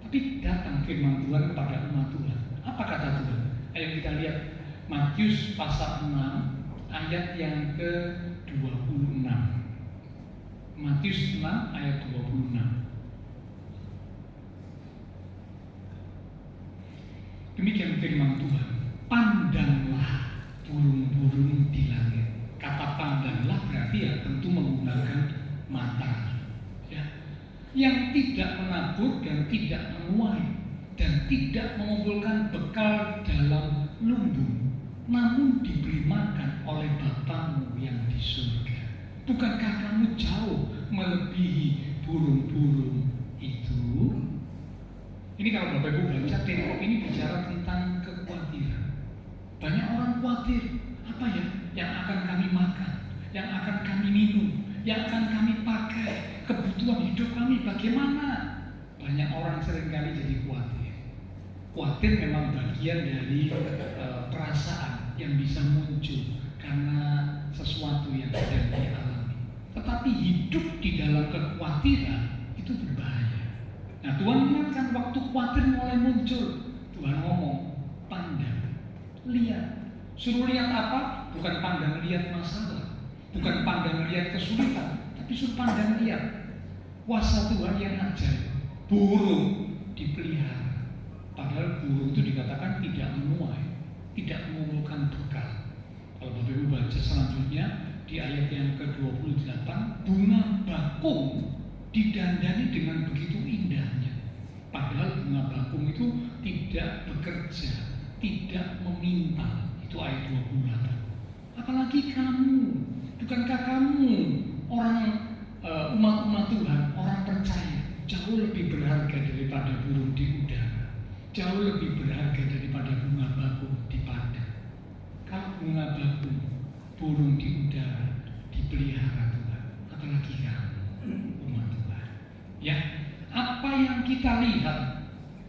Tapi datang firman Tuhan kepada umat Tuhan. Apa kata Tuhan? Ayo kita lihat Matius pasal 6 ayat yang ke-26. Matius 6 ayat 26. Demikian firman Tuhan, pandanglah burung-burung di langit. Kata pandanglah berarti ya tentu menggunakan mata, ya, yang tidak menabur dan tidak menuai dan tidak mengumpulkan bekal dalam lumbung, namun diberi makan oleh Bapamu yang di surga. Bukankah kamu jauh melebihi burung-burung itu? Ini kalau Bapak Ibu baca tengok, ini bicara tentang kekhawatiran. Banyak orang khawatir, apa ya yang akan kami makan, yang akan kami minum, yang akan kami pakai, kebutuhan hidup kami bagaimana. Banyak orang seringkali jadi khawatir. Khawatir memang bagian dari perasaan yang bisa muncul karena sesuatu yang sedang dialami. Tetapi hidup di dalam kekhawatiran itu berbahaya. Nah, Tuhan ingatkan waktu khawatir mulai muncul, Tuhan ngomong, pandang, lihat. Suruh lihat apa? Bukan pandang lihat masalah, bukan pandang lihat kesulitan, tapi suruh pandang lihat kuasa Tuhan yang ajaib. Burung dipelihara, padahal burung itu dikatakan tidak menuai, tidak mengumpulkan bekal. Kalau Bapak Ibu baca selanjutnya di ayat yang ke-28, bunga bakung didandani dengan begitu indahnya. Padahal bunga bakung itu tidak bekerja, tidak meminta. Itu ayat 28. Apalagi kamu, bukankah kamu orang umat-umat Tuhan, orang percaya, jauh lebih berharga daripada burung di udara, jauh lebih berharga daripada bunga bakung di padang. Kalau bunga bakung, burung di udara dipelihara Tuhan, apalagi kamu, umat Tuhan. Ya, apa yang kita lihat,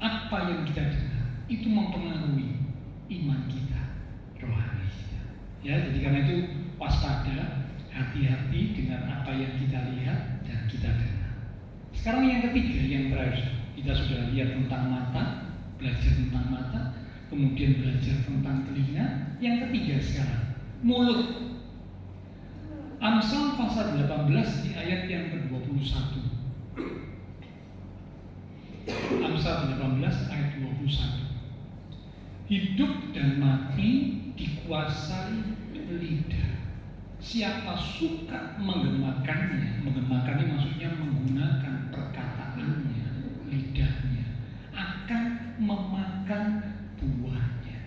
apa yang kita dengar, itu mempengaruhi iman kita, rohani kita. Ya, jadi karena itu waspada, hati-hati dengan apa yang kita lihat dan kita dengar. Sekarang yang ketiga, yang terakhir, kita sudah lihat tentang mata, belajar tentang mata. kemudian belajar tentang telinga. Yang ketiga sekarang, mulut. Amsal pasal 18 di ayat yang ke-21. Amsal 18 ayat 21. Hidup dan mati dikuasai lidah. Siapa suka menggemakannya, menggemakannya maksudnya menggunakan perkataannya, lidahnya, akan memakan buahnya.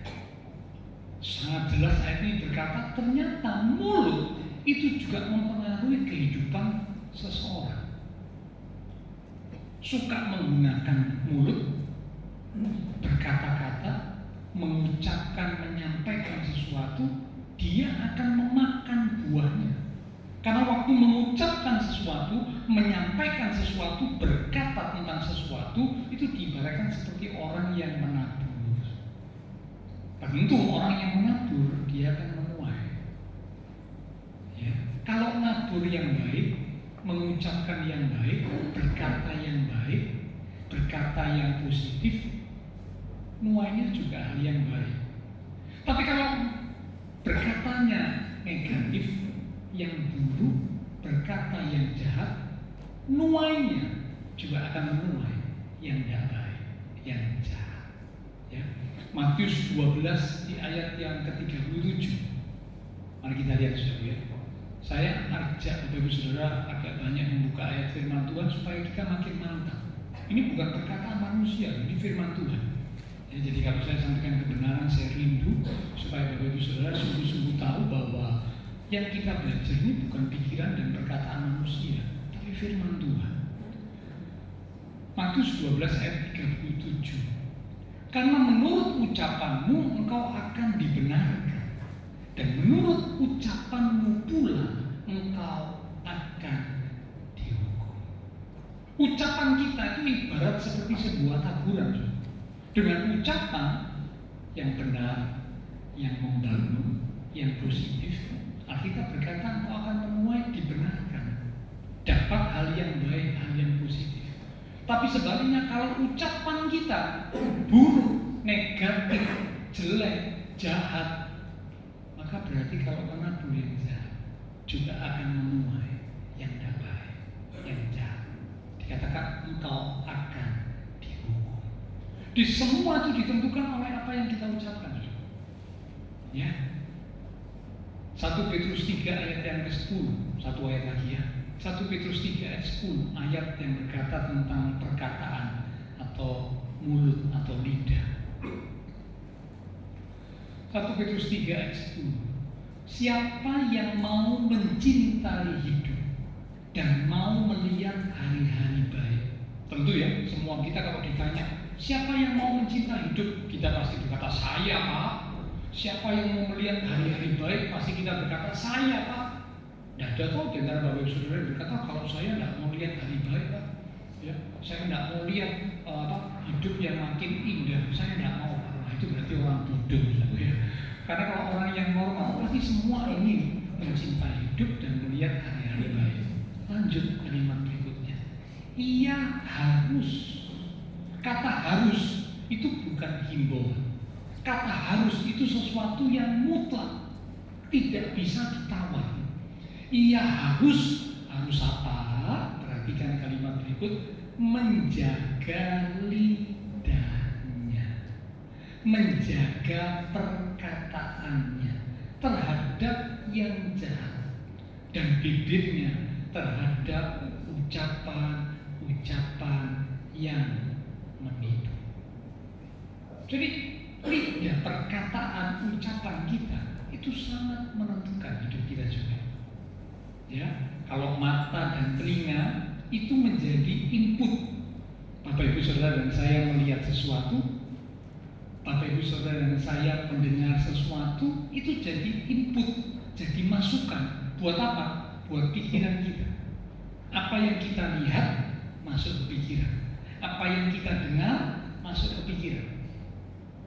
Sangat jelas ayat ini berkata, ternyata mulut itu juga mempengaruhi kehidupan seseorang. Suka menggunakan mulut, berkata-kata, mengucapkan, menyampaikan sesuatu, dia akan memakan buahnya. Karena waktu mengucapkan sesuatu, menyampaikan sesuatu, berkata tentang sesuatu, itu diibaratkan seperti orang yang menabur. Tentu orang yang menabur, dia akan menuai. Ya. Kalau nabur yang baik, mengucapkan yang baik, berkata yang baik, berkata yang positif, nuainya juga hal yang baik. Tapi kalau berkatanya negatif, yang buruk, berkata yang jahat, nuainya juga akan menuai yang tidak baik, yang jahat. Ya. Matius 12 di ayat yang ke-37. Mari kita lihat saudara ya. Saya ajak Bapak Ibu Saudara agak banyak membuka ayat firman Tuhan supaya kita makin mantap. Ini bukan perkataan manusia, ini firman Tuhan. Ya, jadi kalau saya sampaikan kebenaran, saya rindu supaya Bapak Ibu Saudara sungguh-sungguh tahu bahwa yang kita belajar ini bukan pikiran dan perkataan manusia, tapi firman Tuhan. Matius 12 ayat 37. Karena menurut ucapanmu engkau akan dibenarkan, dan menurut ucapanmu pula engkau akan dihukum. Ucapan kita itu ibarat seperti sebuah taburan. Dengan ucapan yang benar, yang membangun, yang positif, Alkitab berkata engkau akan menuai dibenarkan, dapat hal yang baik, hal yang positif. Tapi sebaliknya kalau ucapan kita buruk, negatif, jelek, jahat, maka berarti kalau menabur yang jahat juga akan menuai yang tidak baik, yang jahat. Dikatakan engkau akan dihukum. Di semua itu ditentukan oleh apa yang kita ucapkan. Ya. 1 Petrus 3 ayat yang ke-10, satu ayat lagi ya. 1 Petrus 3 ayat 10, ayat yang berkata tentang perkataan atau mulut atau lidah. 1 Petrus 3 ayat 10. Siapa yang mau mencintai hidup dan mau melihat hari-hari baik. Tentu ya, semua kita kalau ditanya, siapa yang mau mencintai hidup? Kita pasti berkata, saya Pak. Siapa yang mau melihat hari-hari baik? Pasti kita berkata, saya Pak. Tidak ada kok di antara Bapak Ibu Saudara yang berkata, kalau saya tidak mau lihat hari baik Pak. Ya, saya tidak mau lihat hidup yang makin indah. Saya tidak mau. Nah, itu berarti orang bodoh. Ya. Karena kalau orang yang normal, pasti semua ingin mencintai hidup dan melihat hari-hari baik. Lanjut kalimat berikutnya. Ia harus. Kata harus itu bukan himbauan. Kata harus itu sesuatu yang mutlak, tidak bisa ditawar. Ia harus apa? Perhatikan kalimat berikut, menjaga lidahnya, menjaga perkataannya terhadap yang jahat, dan bibirnya terhadap ucapan-ucapan yang menipu. Jadi lidah, perkataan, ucapan kita itu sangat menentukan hidup kita juga. Ya, kalau mata dan telinga itu menjadi input. Bapak Ibu Saudara dan saya melihat sesuatu, Bapak Ibu Saudara dan saya mendengar sesuatu, itu jadi input, jadi masukan. Buat apa? Buat pikiran kita. Apa yang kita lihat masuk ke pikiran, apa yang kita dengar masuk ke pikiran.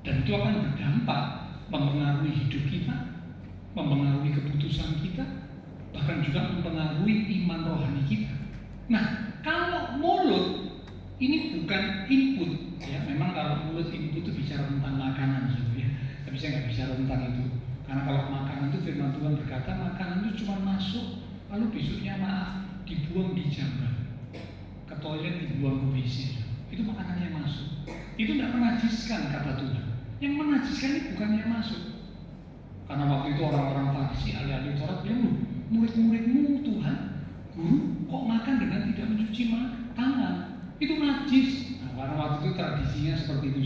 Dan itu akan berdampak, mempengaruhi hidup kita, mempengaruhi keputusan kita, bahkan juga mempengaruhi iman rohani kita. Nah, kalau mulut ini bukan input, ya memang kalau mulut input itu bicara tentang makanan, bicara tentang itu. Karena kalau makanan itu firman Tuhan berkata makanan itu cuma masuk lalu besoknya dibuang di jamban, ke toilet dibuang ke WC. Itu makanan yang masuk. Itu tidak menajiskan kata Tuhan. Yang menajiskan itu bukan yang masuk. Karena waktu itu orang-orang Farisi, ahli-ahli Taurat bilang, loh, murid-muridmu Tuhan, guru kok makan dengan tidak mencuci tangan? Itu najis. Nah, karena waktu itu tradisinya seperti itu.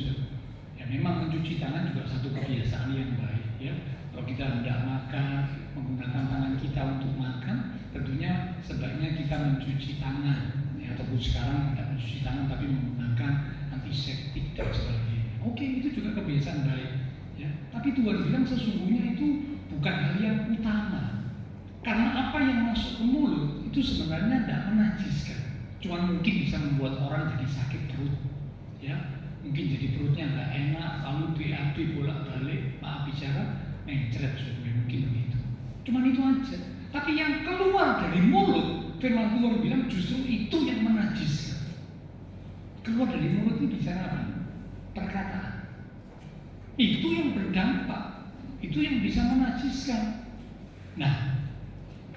Ya memang mencuci tangan juga satu kebiasaan yang baik. Ya, kalau kita hendak makan, menggunakan tangan kita untuk makan, tentunya sebaiknya kita mencuci tangan. Ya, ataupun sekarang tidak mencuci tangan tapi menggunakan antiseptik dan sebagainya. Oke, itu juga kebiasaan baik. Ya, tapi Tuhan bilang sesungguhnya itu bukan hal yang utama. Karena apa yang masuk ke mulut itu sebenarnya tidak menajiskan. Cuma mungkin bisa membuat orang jadi sakit perut. Ya, mungkin jadi perutnya nggak enak, lalu BAB bolak-balik, maaf bicara, mencret supaya mungkin begitu. Cuma itu aja. Tapi yang keluar dari mulut, firman Tuhan bilang justru itu yang menajiskan. Keluar dari mulut itu bicara apa? Perkataan. Itu yang berdampak, itu yang bisa menajiskan. Nah,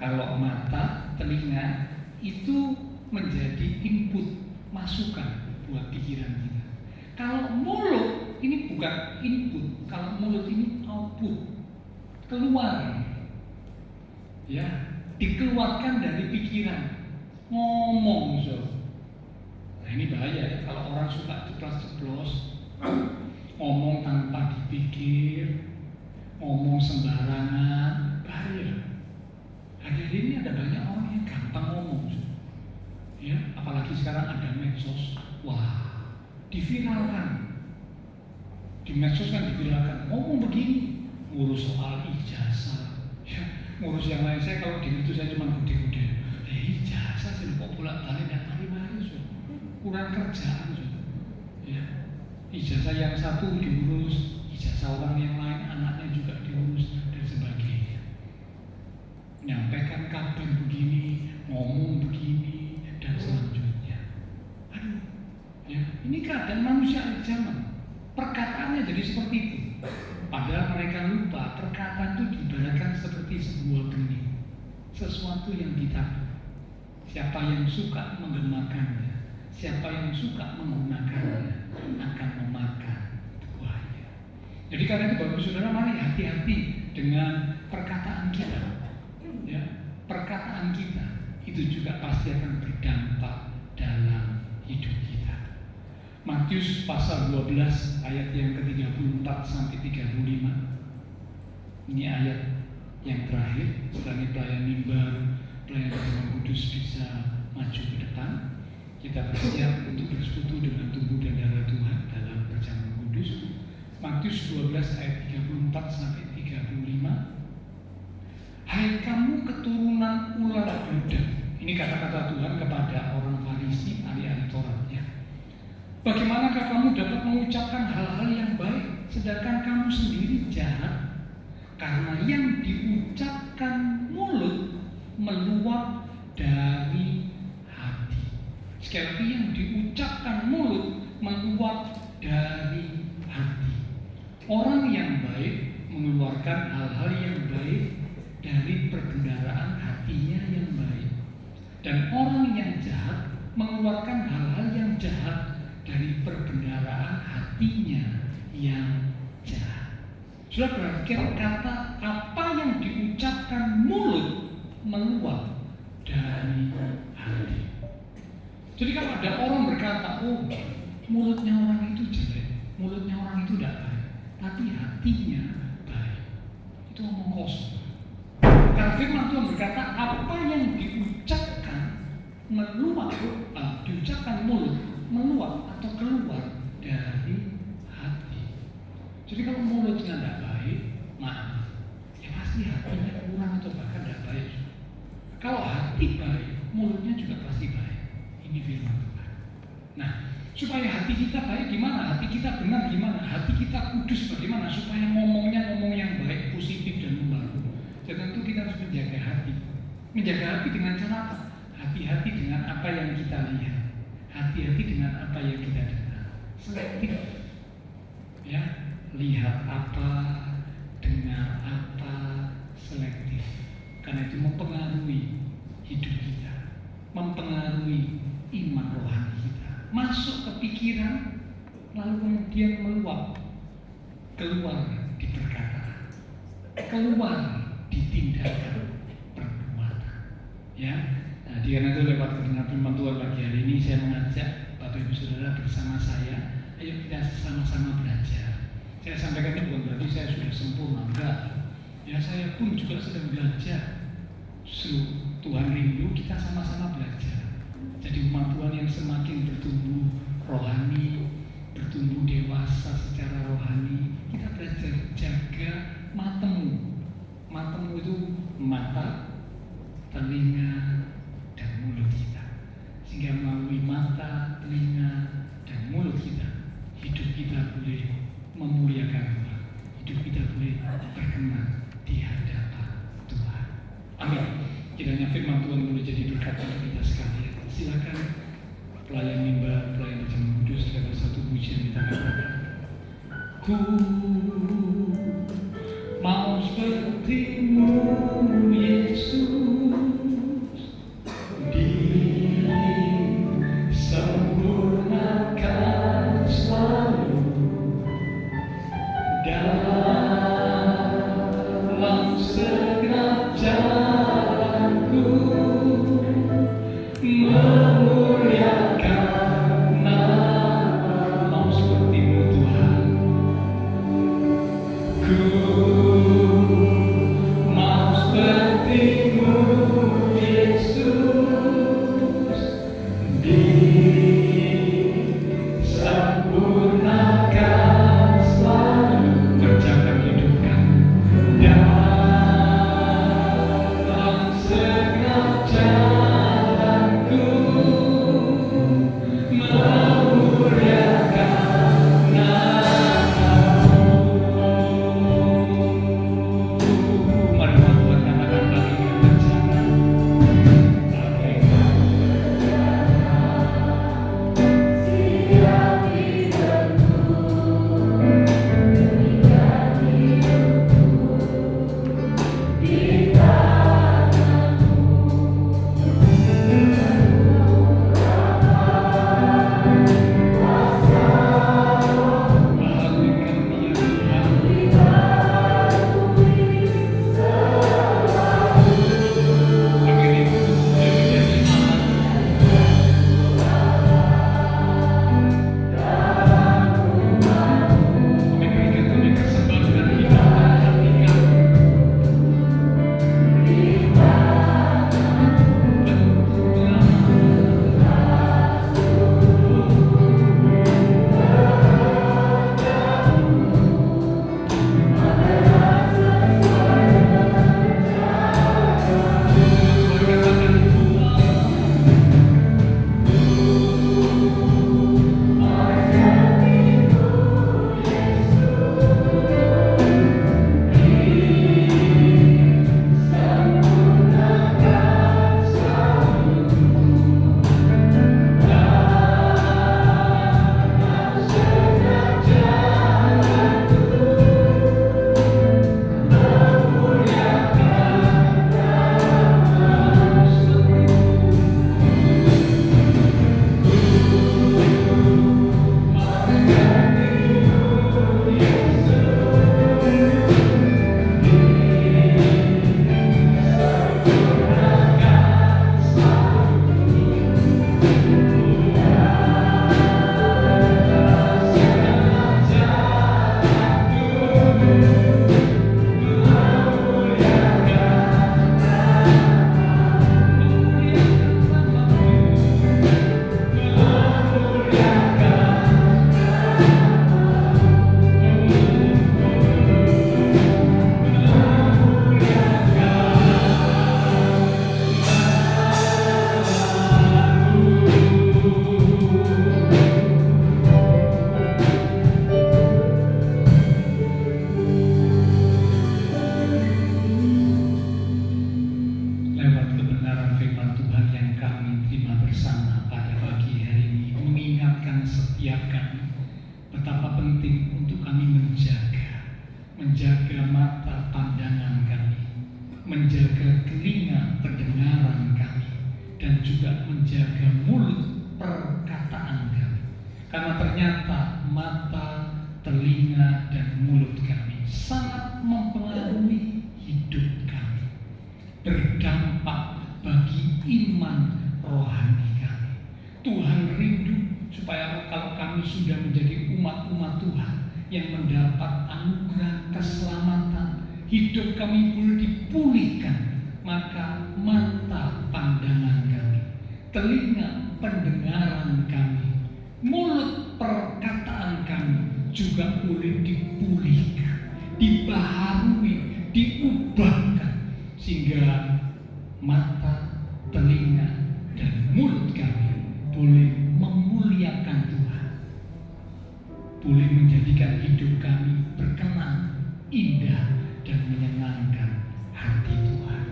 kalau mata, telinga itu menjadi input, masukan buat pikiran kita. Kalau mulut ini bukan input, kalau mulut ini output, keluar, ya, dikeluarkan dari pikiran, ngomong so. Nah ini bahaya ya, kalau orang suka ceplos-ceplos, ngomong tanpa dipikir, ngomong sembarangan, bahaya. Hari ini ada banyak orang yang gampang ngomong, ya, apalagi sekarang ada medsos, wah, diviralkan. Di medsos kan diviralkan, ngomong begini, ngurus soal ijazah, ya, ngurus yang lain. Saya kalau di itu saya cuma gude-gude, ijazah sih kok bolak-balik dan mari-mari, kurang kerjaan, ya. Ijazah yang satu diurus, ijazah orang yang lain anaknya juga diurus dan sebagainya. Menyampaikan kabar begini, ngomong begini dan selanjutnya. Aduh, ya ini keadaan manusia zaman. Perkataannya jadi seperti itu. Padahal mereka lupa perkataan itu diibaratkan seperti sebuah benih, sesuatu yang ditabur. Siapa yang suka menggemakannya, siapa yang suka menggunakannya akan memakan buahnya. Jadi karena itu Bapak Saudara, mari hati-hati dengan perkataan kita. Ya, perkataan kita itu juga pasti akan berdampak dalam hidup kita. Matius pasal 12 ayat yang ke-34 sampai 35. Ini ayat yang terakhir setelah pelayan mimbar, pelayan Roh Kudus bisa maju ke depan. Kita bersiap untuk bersekutu dengan tubuh dan darah Tuhan dalam perjamuan kudus. Matius 12 ayat 34 sampai 35. Hai kamu keturunan ular Yuda. Ini kata-kata Tuhan kepada orang Farisi, ahli-ahli Taurat, ya. Bagaimanakah kamu dapat mengucapkan hal-hal yang baik sedangkan kamu sendiri jahat? Karena yang diucapkan mulut meluap dari hati. Sekali lagi, yang diucapkan mulut meluap dari hati. Orang yang baik mengeluarkan hal-hal yang baik dari perbendaharaan hatinya yang baik, dan orang yang jahat mengeluarkan hal-hal yang jahat dari perbendaharaan hatinya yang jahat. Sudah perhatikan kata apa yang diucapkan mulut meluap dari hati. Jadi kalau ada orang berkata, oh mulutnya orang itu jelek, mulutnya orang itu tidak baik, tapi hatinya baik, itu omong kosong. Karena firman Tuhan berkata apa yang diucapkan meluap, diucapkan mulut meluap atau keluar dari hati. Jadi kalau mulutnya tidak baik, maaf, ya pasti hatinya kurang atau bahkan tidak baik. Kalau hati baik, mulutnya juga pasti baik. Ini firman Tuhan. Nah, supaya hati kita baik gimana? Hati kita benar gimana? Hati kita kudus bagaimana? Supaya ngomongnya ngomong yang baik, positif dan membangun. Tentu kita harus menjaga hati. Menjaga hati dengan cara apa? Hati-hati dengan apa yang kita lihat. Hati-hati dengan apa yang kita dengar. Selektif. Ya, lihat apa, mendengar apa selektif, karena itu mempengaruhi hidup kita, mempengaruhi iman rohani kita, masuk ke pikiran, lalu kemudian meluap, keluar di perkataan, keluar di tindakan perbuatan. Ya, nah, karena itu lewat kebenaran firman Tuhan pagi hari ini saya mengajak Bapak Ibu Saudara bersama saya, ayo kita sama-sama belajar. Saya sampaikan ini bukan berarti saya sudah sempurna, enggak. Ya, saya pun juga sedang belajar. Tuhan rindu kita sama-sama belajar. Jadi umat Tuhan yang semakin bertumbuh rohani, bertumbuh dewasa secara rohani, kita belajar jaga matamu. Matamu itu mata, telinga, dan mulut kita. Sehingga melalui mata, telinga, dan mulut kita, hidup kita boleh memuliakan Tuhan. Hidup kita boleh berkenan di hadapan Tuhan. Amin. Kiranya firman Tuhan boleh jadi berkat bagi kita sekalian. Silakan pelayan mimbar, pelayan Jemaat Kudus, ada satu pujian kita katakan. Ku mau seperti-Mu Yesus, disempurnakan selalu dalam segenap jalanku, memuliakan nama-Mu seperti-Mu Tuhan. Ku mau seperti-Mu Yesus, disempurnakan selalu, terjaga hidup kami dalam segenap jalanku, memuliakan nama-Mu. Mari Tuhan katakan bagi kerjaan, menjaga mata pandangan kami, menjaga telinga pendengaran kami, dan juga menjaga mulut perkataan kami. Karena ternyata mata, telinga, dan mulut kami sangat mempengaruhi hidup kami, berdampak bagi iman rohani kami. Tuhan rindu supaya kalau kami sudah menjadi umat-umat Tuhan yang mendapat anugerah keselamatan, hidup kami boleh dipulihkan, maka mata pandangan kami, telinga pendengaran kami, mulut perkataan kami juga boleh dipulihkan, dibaharui, diubahkan, sehingga mata, telinga, dan mulut kami boleh memuliakan Tuhan, boleh menjadikan hidup kami berkenan, indah, dan menyenangkan hati Tuhan.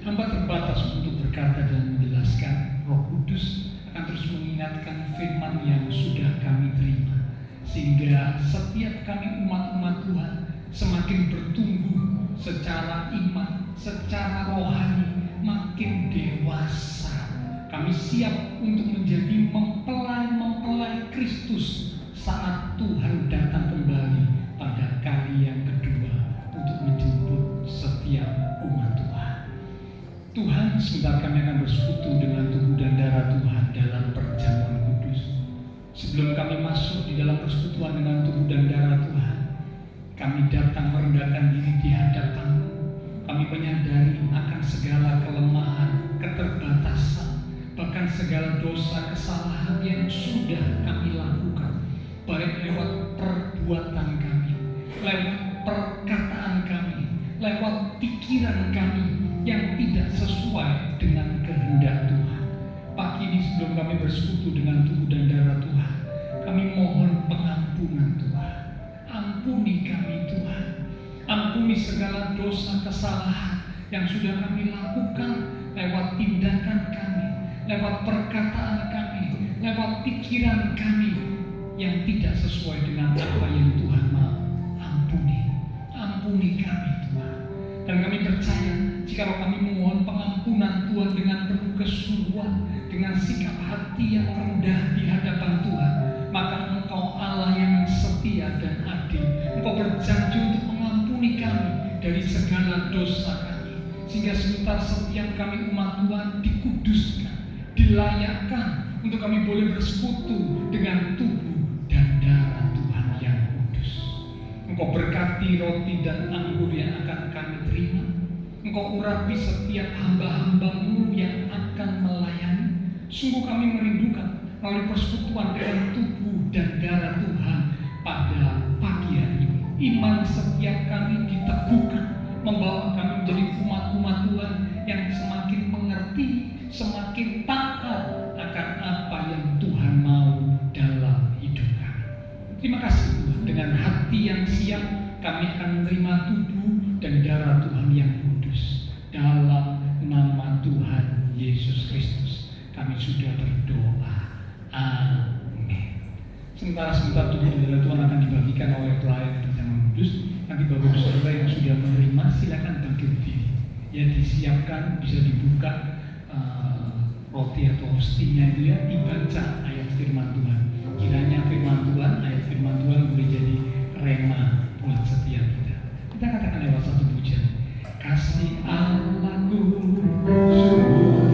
Hamba terbatas untuk berkata dan menjelaskan. Roh Kudus akan terus mengingatkan firman yang sudah kami terima, sehingga setiap kami umat-umat Tuhan semakin bertumbuh secara iman, secara rohani, makin dewasa. Kami siap untuk menjadi mempelai-mempelai Kristus saat Tuhan datang kembali pada kali yang kedua untuk menjemput setiap umat Tuhan. Tuhan, sebentar kami akan bersekutu dengan tubuh dan darah Tuhan dalam perjamuan kudus. Sebelum kami masuk di dalam persekutuan dengan tubuh dan darah Tuhan, kami datang merendahkan diri di hadapan-Mu. Kami menyadari akan segala kelemahan, keterbatasan, bahkan segala dosa kesalahan yang sudah kami lakukan, baik lewat perbuatan kami, lewat perkataan kami, lewat pikiran kami yang tidak sesuai dengan kehendak Tuhan. Pagi ini sebelum kami bersekutu dengan tubuh dan darah Tuhan, kami mohon pengampunan Tuhan. Ampuni kami Tuhan, ampuni segala dosa kesalahan yang sudah kami lakukan lewat tindakan kami, lewat perkataan kami, lewat pikiran kami yang tidak sesuai dengan apa yang Tuhan mau. Ampuni kami Tuhan. Dan kami percaya jika kami memohon pengampunan Tuhan dengan penuh kesungguhan, dengan sikap hati yang rendah di hadapan Tuhan, maka Engkau Allah yang setia dan adil. Engkau berjanji untuk mengampuni kami dari segala dosa kami, sehingga sebentar setiap kami umat Tuhan dikuduskan, dilayakkan untuk kami boleh bersekutu dengan tubuh dan darah Tuhan yang kudus. Engkau berkati roti dan anggur yang akan kami terima. Engkau urapi setiap hamba-hamba-Mu yang akan melayani. Sungguh kami merindukan melalui persekutuan dengan tubuh dan darah Tuhan pada pagi hari ini. Iman setiap kami diteguhkan, membawa kami menjadi umat-umat Tuhan yang semakin mengerti, semakin taat akan apa yang Tuhan mau dalam hidup kami. Terima kasih Tuhan, dengan hati yang siap kami akan menerima tubuh dan darah Tuhan yang kudus. Dalam nama Tuhan Yesus Kristus kami sudah berdoa. Amin. Sementara tubuh dan darah Tuhan akan dibagikan oleh pelayan perjamuan kudus. Nanti Bapak Ibu Saudara yang sudah menerima silakan bangkit berdiri. Ya, disiapkan, bisa dibuka roti atau hostinya itu ya, dibaca ayat firman Tuhan. Kiranya firman Tuhan, ayat firman Tuhan boleh jadi rema buat setiap kita. Kita katakan lewat satu pujian. Kasih Allahku sungguh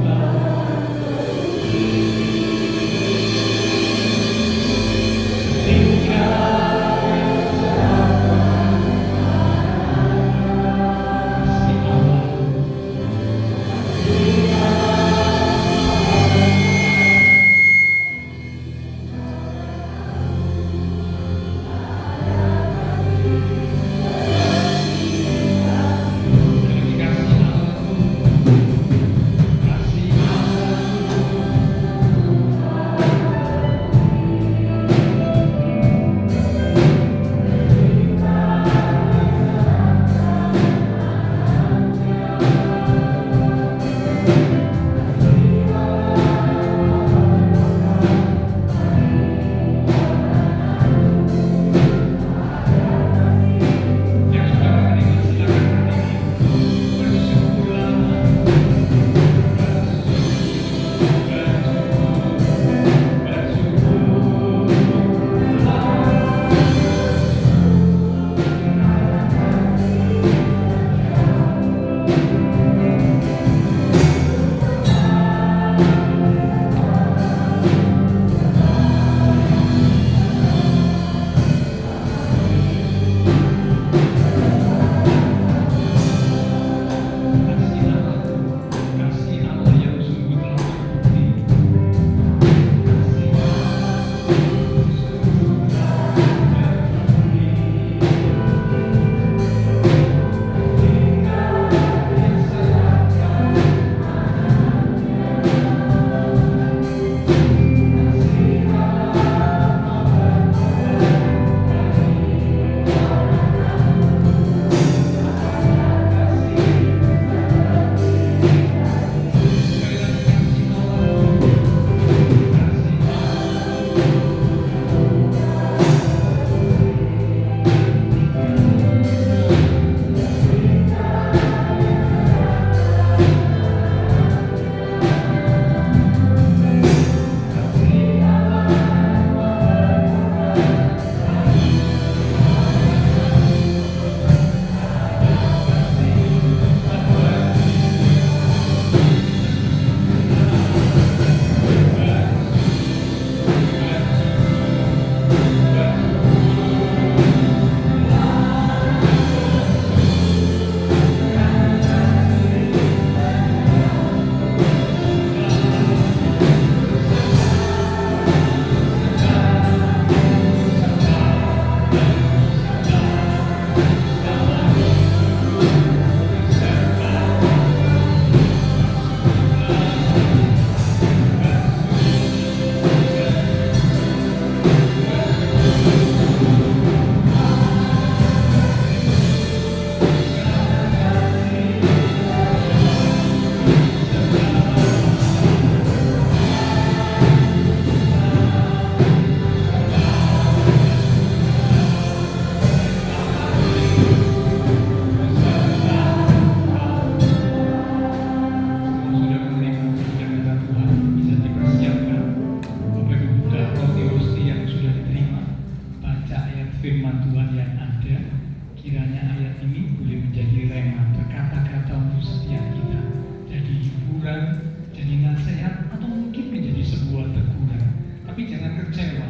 menjadi rema, berkata-kata untuk setiap kita, jadi hiburan, jadi nasihat, atau mungkin menjadi sebuah teguran. Tapi jangan kecewa,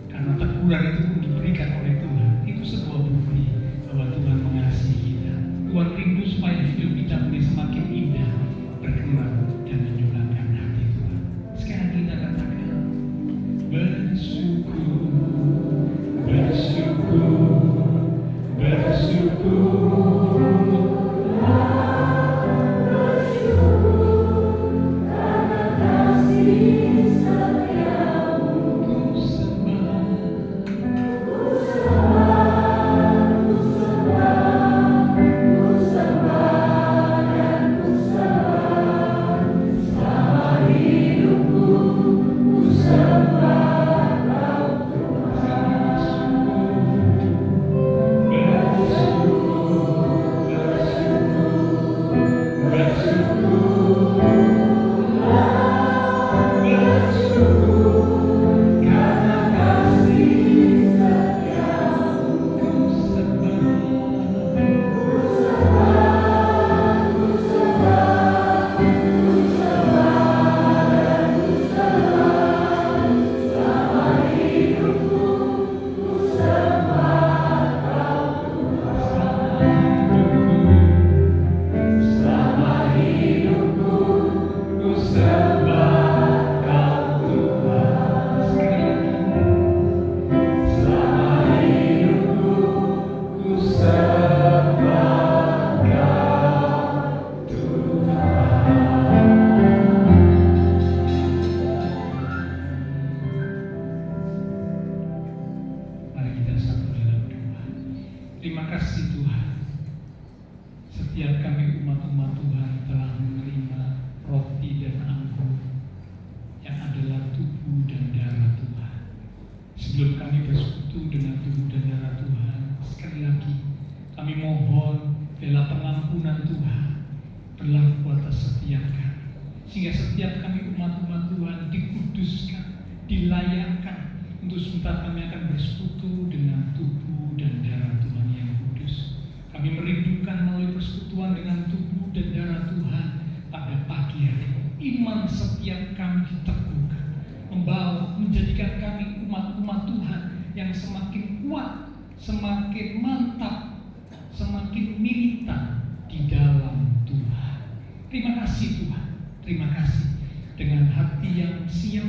karena teguran itu diberikan oleh Tuhan. Itu sebuah bukti bahwa Tuhan mengasihi kita. Tuhan rindu supaya hidup kita boleh semakin indah, berkenan, dan menyukakan hati Tuhan. Sekarang kita katakan, bersyukur, bersyukur, bersyukur. Terima kasih Tuhan, setiap kami umat-umat Tuhan telah menerima roti dan anggur yang adalah tubuh dan darah Tuhan. Sebelum kami bersekutu dengan tubuh dan darah Tuhan, sekali lagi kami mohon bela pengampunan Tuhan berlaku atas setiap kami, sehingga setiap kami umat-umat Tuhan dikuduskan, dilayakkan untuk sebentar kami akan bersekutu dengan tubuh dan darah Tuhan yang kudus. Kami merindukan melalui persekutuan dengan tubuh dan darah Tuhan pada pagi hari, iman setiap kami diteguhkan, membawa menjadikan kami umat-umat Tuhan yang semakin kuat, semakin mantap, semakin militan di dalam Tuhan. Terima kasih Tuhan, terima kasih. Dengan hati yang siap,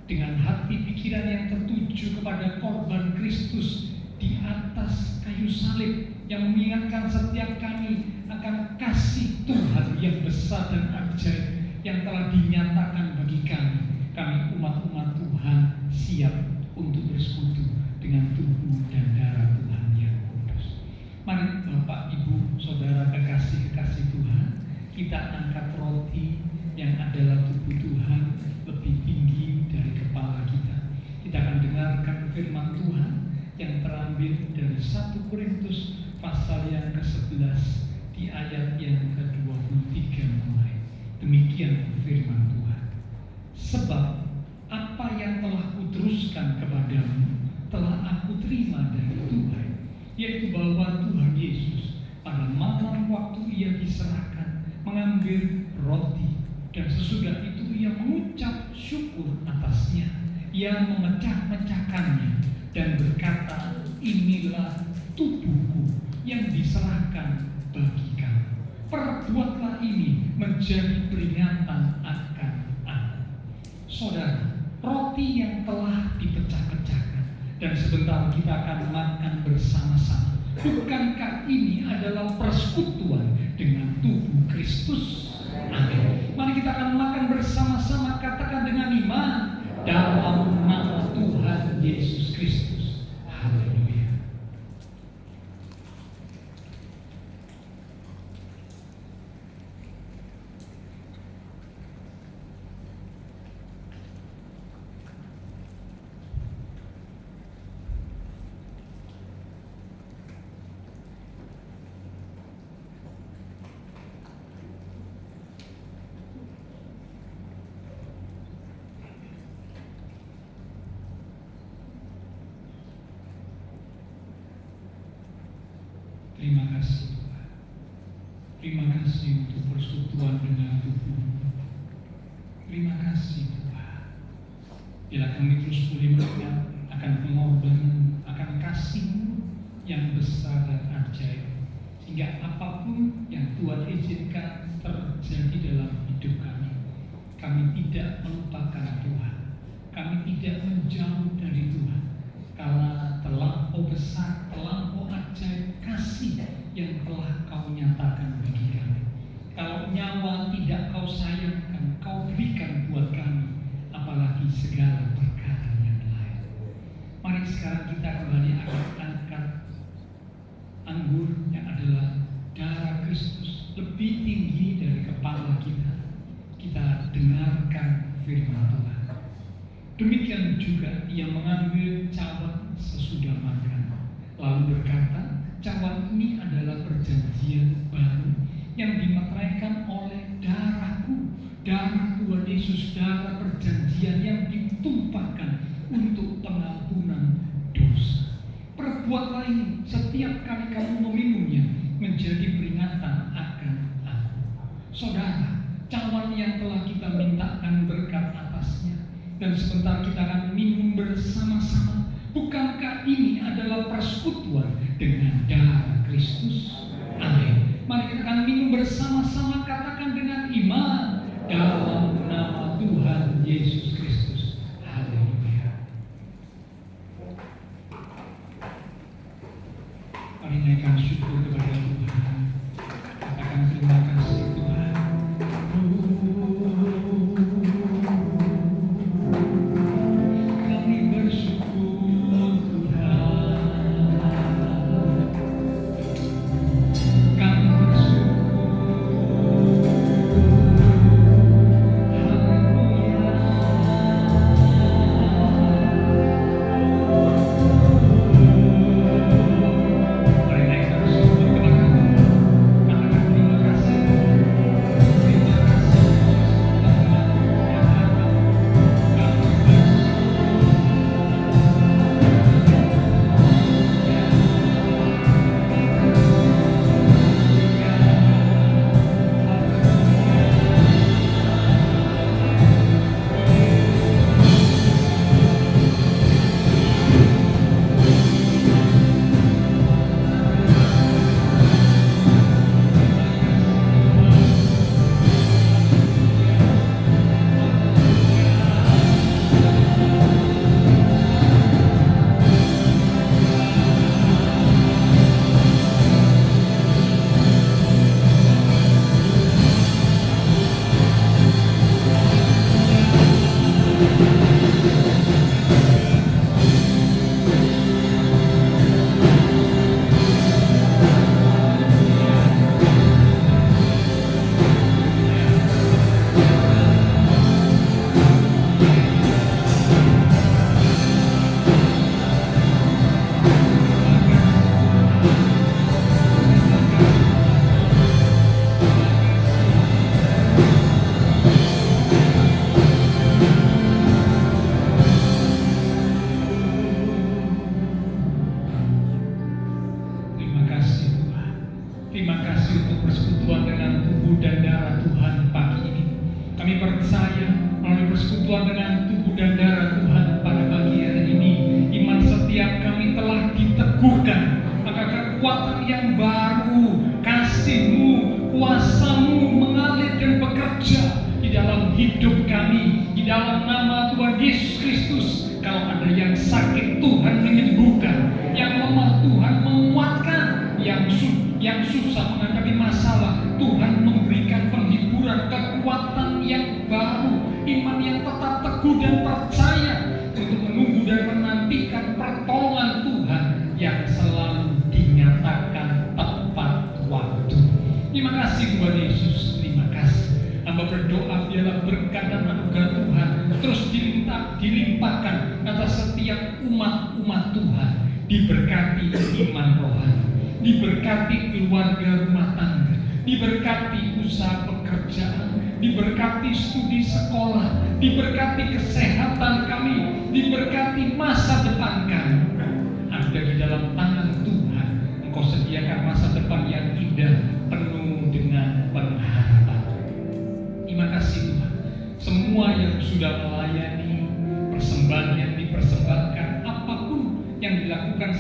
dengan hati pikiran yang tertuju kepada korban Kristus di atas kayu salib, yang mengingatkan setiap kami akan kasih Tuhan yang besar dan ajaib yang telah dinyatakan bagi kami. Kami umat-umat Tuhan siap untuk bersekutu dengan tubuh dan darah Tuhan yang kudus. Mari Bapak, Ibu, Saudara, kekasih-kekasih Tuhan, kita angkat roti yang adalah tubuh Tuhan lebih tinggi dari kepala kita. Kita akan dengarkan firman Tuhan yang terambil dari 1 Korintus pasal yang ke-11 di ayat yang ke-23 mulai. Demikian firman Tuhan. Sebab apa yang telah kuteruskan kepadamu telah aku terima dari Tuhan, yaitu bahwa Tuhan Yesus pada malam waktu ia diserahkan mengambil roti, dan sesudah itu ia mengucap syukur atasnya. Ia memecah-mecahkannya dan berkata, inilah tubuhku yang diserahkan bagi kamu. Perbuatlah ini menjadi peringatan akan aku. Saudara, roti yang telah dipecah-pecahkan dan sebentar kita akan makan bersama-sama. Bukankah ini adalah persekutuan dengan tubuh Kristus? Amin. Mari kita akan makan bersama-sama, katakan dengan iman, dalam nama Tuhan Yesus Kristus. Haleluya. Terima kasih untuk persekutuan dengan tubuh. Terima kasih Tuhan. Bila kami terus boleh melihat akan pengorbanan, akan kasih-Mu yang besar dan ajaib, sehingga apapun yang Tuhan izinkan terjadi dalam hidup kami tidak melupakan Tuhan, kami tidak menjauh dari Tuhan, karena terlampau besar, terlampau ajaib kasih yang telah Kau nyatakan bagi kami. Kalau nyawa tidak Kau sayangkan, Kau berikan buat kami, apalagi segala perkara yang lain. Mari sekarang kita kembali angkat anggur yang adalah darah Kristus lebih tinggi dari kepala kita. Kita dengarkan firman Tuhan. Demikian juga Ia mengambil cawan sesudah makan, lalu berkata, cawan ini adalah perjanjian baru yang dimeteraikan oleh darahku, darah Tuhan Yesus, darah perjanjian yang ditumpahkan untuk pengampunan dosa. Perbuatlah ini setiap kali kamu meminumnya menjadi peringatan akan aku. Saudara, cawan yang telah kita mintakan berkat atasnya, dan sebentar kita akan minum bersama-sama. Bukankah ini adalah persekutuan dengan darah Kristus? Amin. Mari kita akan minum bersama-sama, katakan dengan iman dalam nama Tuhan Yesus Kristus. Haleluya. Mari naikkan syukur kepada Tuhan. Katakan terima kasih Tuhan. Kami bersyukur Tuhan. Kami bersyukur. Diberkati iman rohani, diberkati keluarga rumah tangga, diberkati usaha pekerjaan, diberkati studi sekolah, diberkati kesehatan kami, diberkati masa depan kami. Ada di dalam tangan Tuhan. Engkau sediakan masa depan yang indah, penuh dengan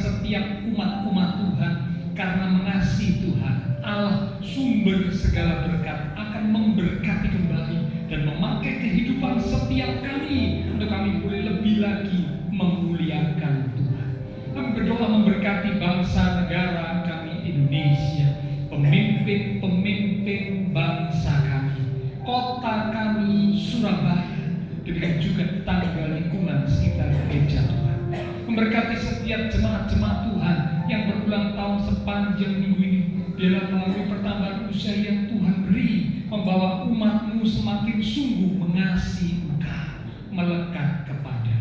setiap umat-umat Tuhan karena mengasihi Tuhan, Allah sumber segala berkat akan memberkati kembali dan memakai kehidupan setiap kami untuk kami boleh lebih lagi memuliakan Tuhan. Kami berdoa memberkati bangsa negara kami Indonesia, pemimpin-pemimpin bangsa kami, kota kami Surabaya, demikian juga tetangga lingkungan sekitar gereja Tuhan. Memberkati setiap jemaat-jemaat Tuhan yang berulang tahun sepanjang minggu ini, biarlah melalui pertambahan usia yang Tuhan beri, membawa umat-Mu semakin sungguh mengasihi Engkau, melekat kepada.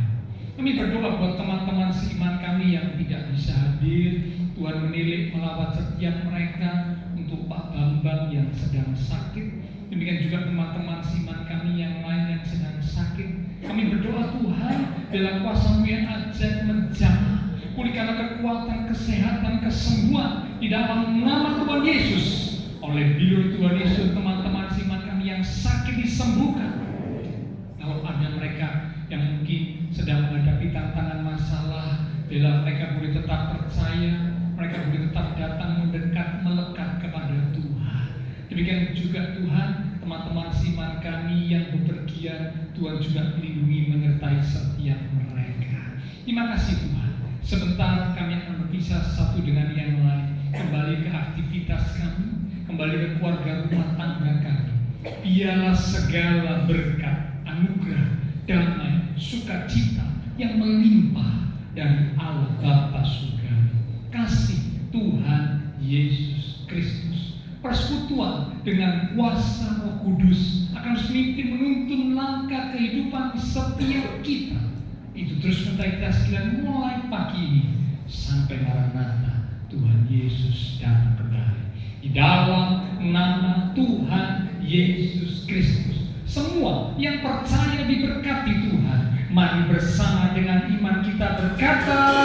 Kami berdoa buat teman-teman seiman kami yang tidak bisa hadir. Tuhan menilik melawat setiap mereka, untuk Pak Bambang yang sedang sakit. Demikian juga teman-teman seiman kami yang lain yang sedang sakit. Kami berdoa Tuhan, dalam kuasa-Mu yang ajaib menjamah, pulihkanlah kekuatan, kesehatan, kesembuhan di dalam nama Tuhan Yesus. Oleh bidur Tuhan Yesus, teman-teman seiman kami yang sakit disembuhkan. Kalau ada mereka yang mungkin sedang menghadapi tantangan masalah, bila mereka boleh tetap percaya, mereka boleh tetap datang mendekat, melekat kepada Tuhan. Demikian juga Tuhan, teman-teman seiman kami yang bepergian, Tuhan juga melindungi menyertai setiap mereka. Terima kasih Tuhan. Sebentar kami akan berpisah satu dengan yang lain, kembali ke aktivitas kami, kembali ke keluarga rumah tangga kami. Biarlah segala berkat, anugerah, damai, sukacita yang melimpah dari Allah Bapa Surgawi, kasih Tuhan Yesus Kristus, persekutuan dengan kuasa Roh Kudus akan semakin menuntun langkah kehidupan setiap kita. Itu terus menyertai kita sekalian mulai pagi ini sampai Maranatha Tuhan Yesus datang kembali. Di dalam nama Tuhan Yesus Kristus, semua yang percaya diberkati Tuhan. Mari bersama dengan iman kita berkata,